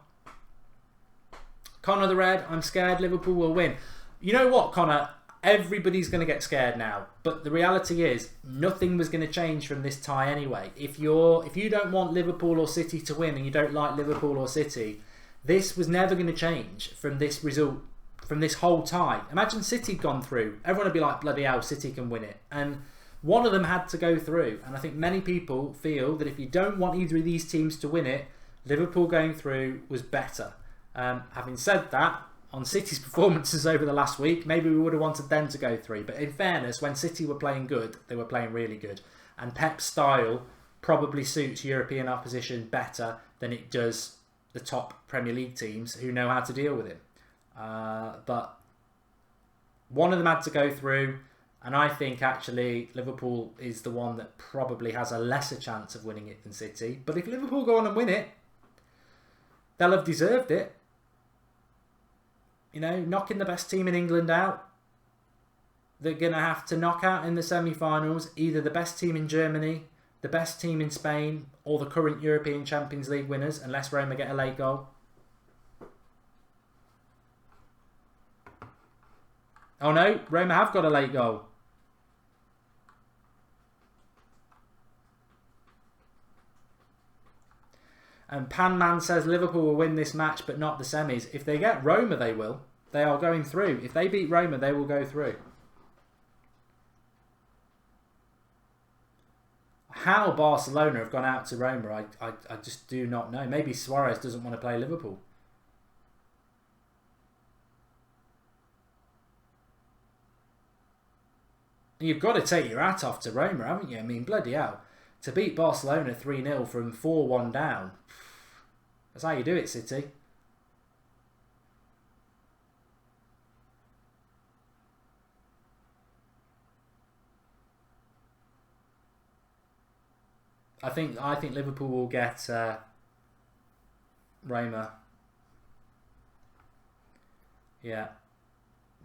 Connor the Red. I'm scared Liverpool will win. You know what, Connor? Everybody's going to get scared now. But the reality is, nothing was going to change from this tie anyway. If you don't want Liverpool or City to win and you don't like Liverpool or City, this was never going to change from this result. From this whole tie. Imagine City had gone through. Everyone would be like, bloody hell, City can win it. And one of them had to go through. And I think many people feel that if you don't want either of these teams to win it, Liverpool going through was better. Having said that, on City's performances over the last week, maybe we would have wanted them to go through. But in fairness, when City were playing good, they were playing really good. And Pep's style probably suits European opposition better than it does the top Premier League teams who know how to deal with him. But one of them had to go through, and I think actually Liverpool is the one that probably has a lesser chance of winning it than City. But if Liverpool go on and win it, they'll have deserved it. You know, knocking the best team in England out, they're going to have to knock out in the semi-finals either the best team in Germany, the best team in Spain, or the current European Champions League winners, unless Roma get a late goal. Oh no, Roma have got a late goal. And Panman says Liverpool will win this match but not the semis. If they get Roma, they will. They are going through. If they beat Roma, they will go through. How Barcelona have gone out to Roma, I just do not know. Maybe Suárez doesn't want to play Liverpool. You've got to take your hat off to Roma, haven't you? I mean, bloody hell. To beat Barcelona 3-0 from 4-1 down. That's how you do it, City. I think Liverpool will get Roma. Yeah.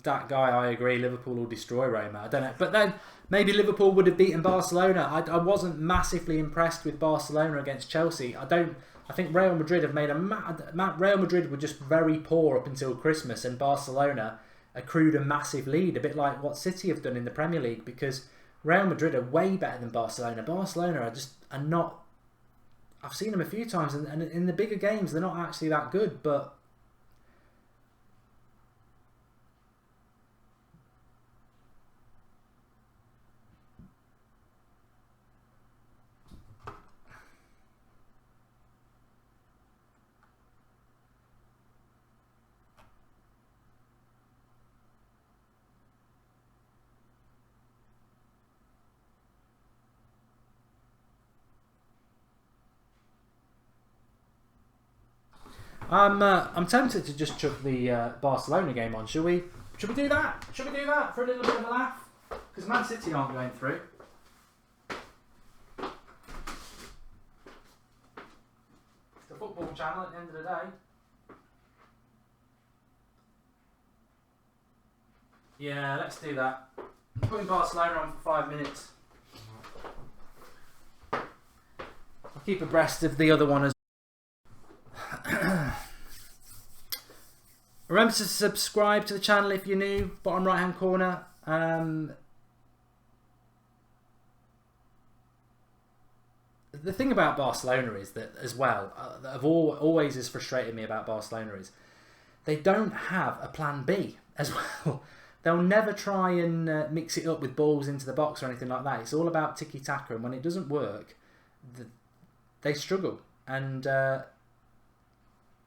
That guy, I agree. Liverpool will destroy Roma. I don't know. But then maybe Liverpool would have beaten Barcelona. I wasn't massively impressed with Barcelona against Chelsea. I think Real Madrid have made Real Madrid were just very poor up until Christmas, and Barcelona accrued a massive lead, a bit like what City have done in the Premier League, because Real Madrid are way better than Barcelona. Barcelona are not. I've seen them a few times, and in the bigger games they're not actually that good, but. I'm tempted to just chuck the Barcelona game on. Should we do that? Should we do that for a little bit of a laugh? Because Man City aren't going through. It's the football channel at the end of the day. Yeah, let's do that. I'm putting Barcelona on for 5 minutes. I'll keep abreast of the other one as Remember to subscribe to the channel if you're new, bottom right hand corner. The thing about Barcelona is that, as well, that have always has frustrated me about Barcelona is they don't have a plan B as well. They'll never try and mix it up with balls into the box or anything like that. It's all about tiki-taka, and when it doesn't work, they struggle. And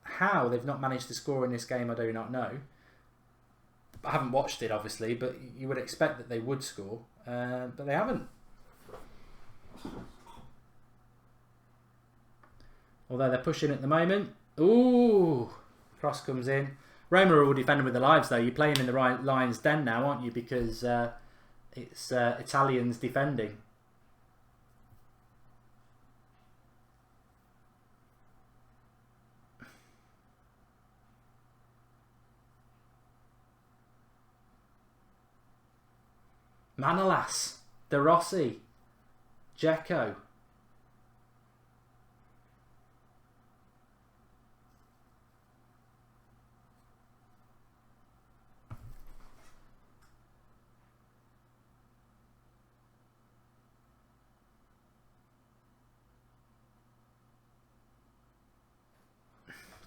how they've not managed to score in this game, I do not know. I haven't watched it, obviously, but you would expect that they would score, but they haven't. Although they're pushing at the moment. Ooh, cross comes in. Roma are all defending with their lives, though. You're playing in the right lion's den now, aren't you? Because it's Italians defending. Manolas, De Rossi, Dzeko.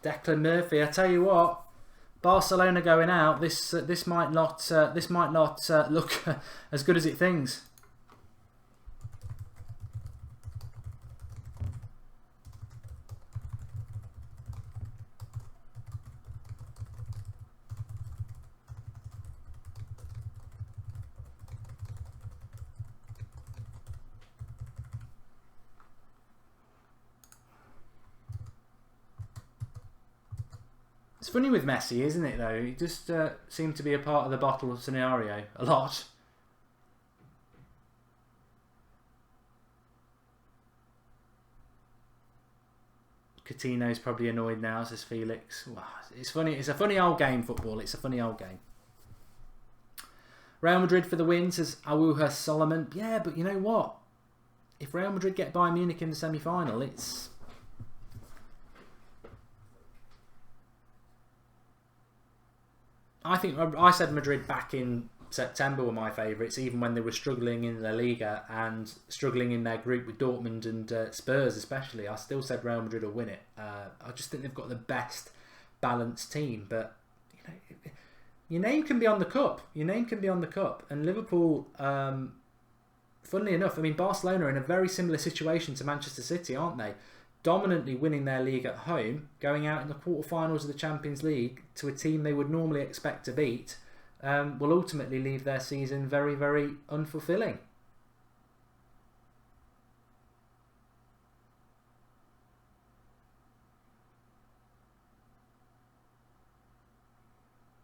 Declan Murphy. I tell you what, Barcelona going out. This might not look as good as it thinks. It's funny with Messi, isn't it, though? He just seemed to be a part of the bottle scenario a lot. Coutinho's probably annoyed now, says Felix. Wow, it's funny. It's a funny old game, football. It's a funny old game. Real Madrid for the win, says Awuha Solomon. Yeah, but you know what? If Real Madrid get Bayern Munich in the semi-final, it's... I think I said Madrid back in September were my favourites, even when they were struggling in La Liga and struggling in their group with Dortmund and Spurs especially. I still said Real Madrid will win it. I just think they've got the best balanced team. But you know, your name can be on the cup. Your name can be on the cup. And Liverpool, funnily enough, I mean, Barcelona are in a very similar situation to Manchester City, aren't they? Dominantly winning their league at home, going out in the quarterfinals of the Champions League to a team they would normally expect to beat, will ultimately leave their season very, very unfulfilling.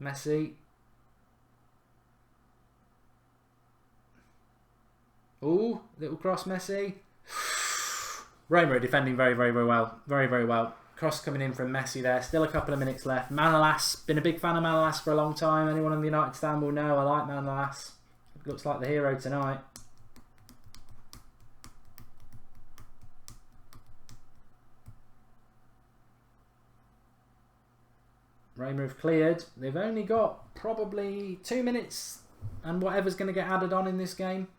Messi. Ooh, little cross Messi. Roma are defending very, very, very well. Very, very well. Cross coming in from Messi there. Still a couple of minutes left. Manolas. Been a big fan of Manolas for a long time. Anyone on the United stand will know I like Manolas. Looks like the hero tonight. Roma have cleared. They've only got probably 2 minutes and whatever's going to get added on in this game.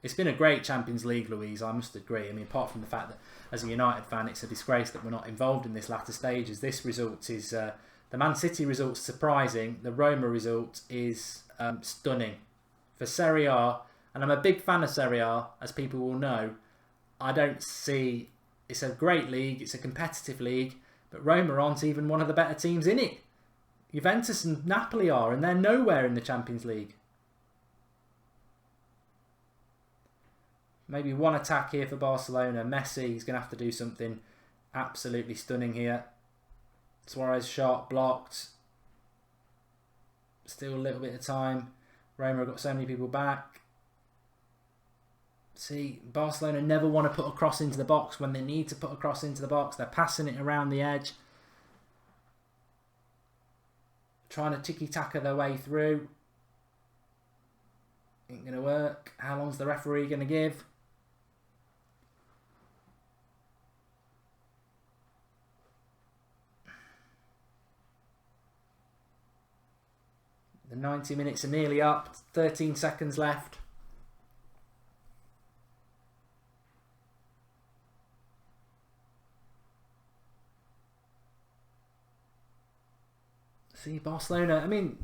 It's been a great Champions League, Louise, I must agree. I mean, apart from the fact that, as a United fan, it's a disgrace that we're not involved in this latter stages. This result is... the Man City result's surprising. The Roma result is stunning. For Serie A, and I'm a big fan of Serie A, as people will know, I don't see... It's a great league, it's a competitive league, but Roma aren't even one of the better teams in it. Juventus and Napoli are, and they're nowhere in the Champions League. Maybe one attack here for Barcelona. Messi, he's going to have to do something absolutely stunning here. Suárez shot, blocked. Still a little bit of time. Roma have got so many people back. See, Barcelona never want to put a cross into the box when they need to put a cross into the box. They're passing it around the edge. Trying to tiki-taka their way through. Ain't going to work. How long's the referee going to give? The 90 minutes are nearly up. 13 seconds left. See, Barcelona, I mean,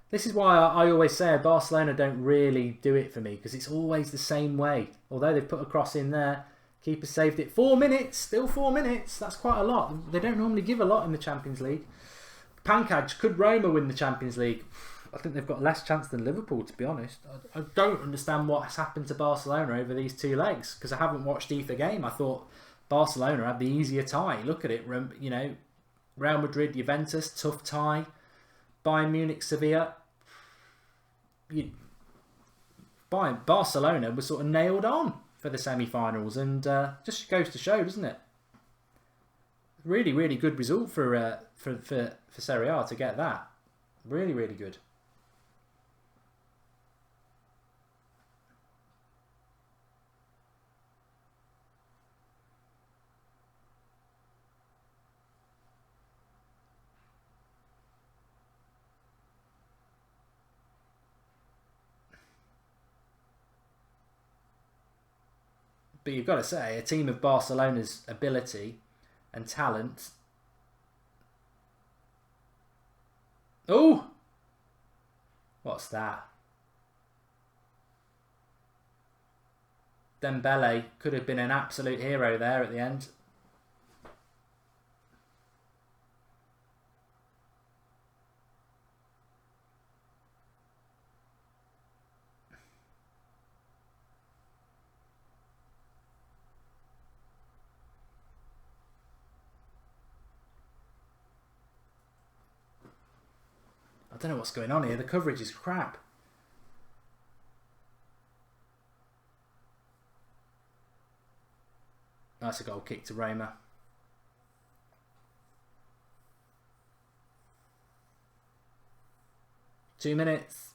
this is why I always say Barcelona don't really do it for me, because it's always the same way. Although they've put a cross in there, keeper saved it. 4 minutes, still 4 minutes. That's quite a lot. They don't normally give a lot in the Champions League. Pankaj, could Roma win the Champions League? I think they've got less chance than Liverpool, to be honest. I don't understand what has happened to Barcelona over these two legs, because I haven't watched either game. I thought Barcelona had the easier tie. Look at it, you know, Real Madrid, Juventus, tough tie. Bayern Munich, Sevilla. Barcelona was sort of nailed on for the semi-finals, and just goes to show, doesn't it? Really, really good result for Serie A to get that. Really, really good. But you've got to say, a team of Barcelona's ability and talent. Oh! What's that? Dembele could have been an absolute hero there at the end. I don't know what's going on here. The coverage is crap. That's a goal kick to Roma. Two minutes.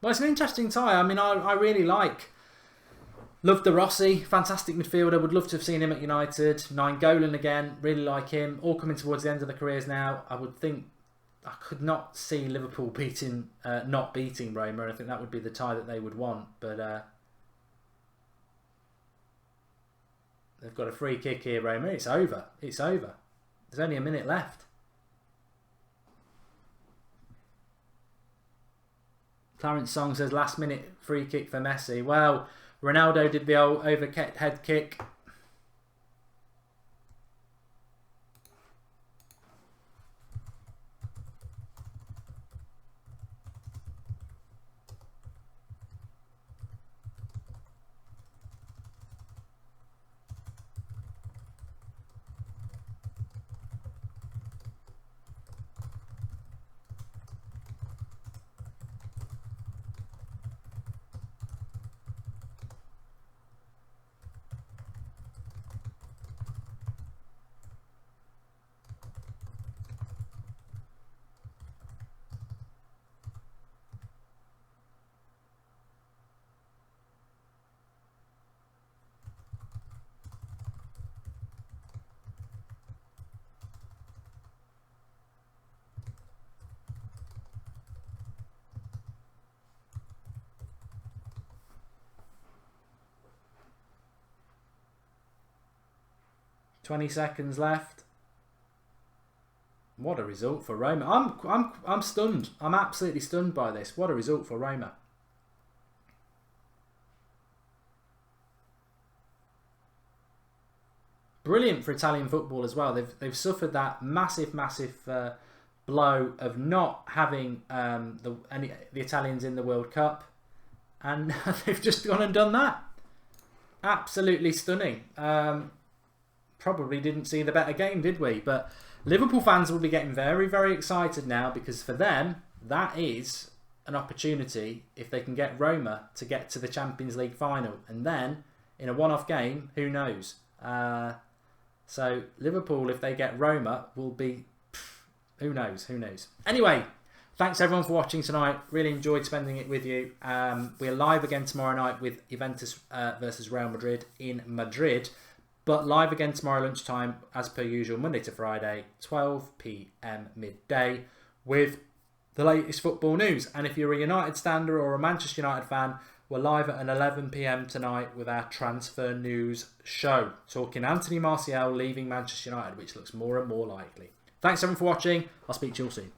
Well, it's an interesting tie. I mean, I really love the Rossi, fantastic midfielder. Would love to have seen him at United. Nainggolan again, really like him. All coming towards the end of their careers now. I would think I could not see Liverpool not beating Roma. I think that would be the tie that they would want. But they've got a free kick here, Roma. It's over. It's over. There's only a minute left. Clarence Song says last minute free kick for Messi. Well, Ronaldo did the old overhead kick. "20 seconds left." What a result for Roma. I'm stunned. I'm absolutely stunned by this. What a result for Roma. Brilliant for Italian football as well. They've suffered that massive blow of not having the Italians in the World Cup, and they've just gone and done that. Absolutely stunning. Probably didn't see the better game, did we? But Liverpool fans will be getting very, very excited now, because for them, that is an opportunity if they can get Roma to get to the Champions League final. And then, in a one-off game, who knows? So, Liverpool, if they get Roma, will be... who knows? Who knows? Anyway, thanks everyone for watching tonight. Really enjoyed spending it with you. We're live again tomorrow night with Juventus versus Real Madrid in Madrid. But live again tomorrow lunchtime, as per usual, Monday to Friday, 12 PM midday, with the latest football news. And if you're a United stander or a Manchester United fan, we're live at an 11 PM tonight with our transfer news show, talking Anthony Martial leaving Manchester United, which looks more and more likely. Thanks everyone for watching. I'll speak to you all soon.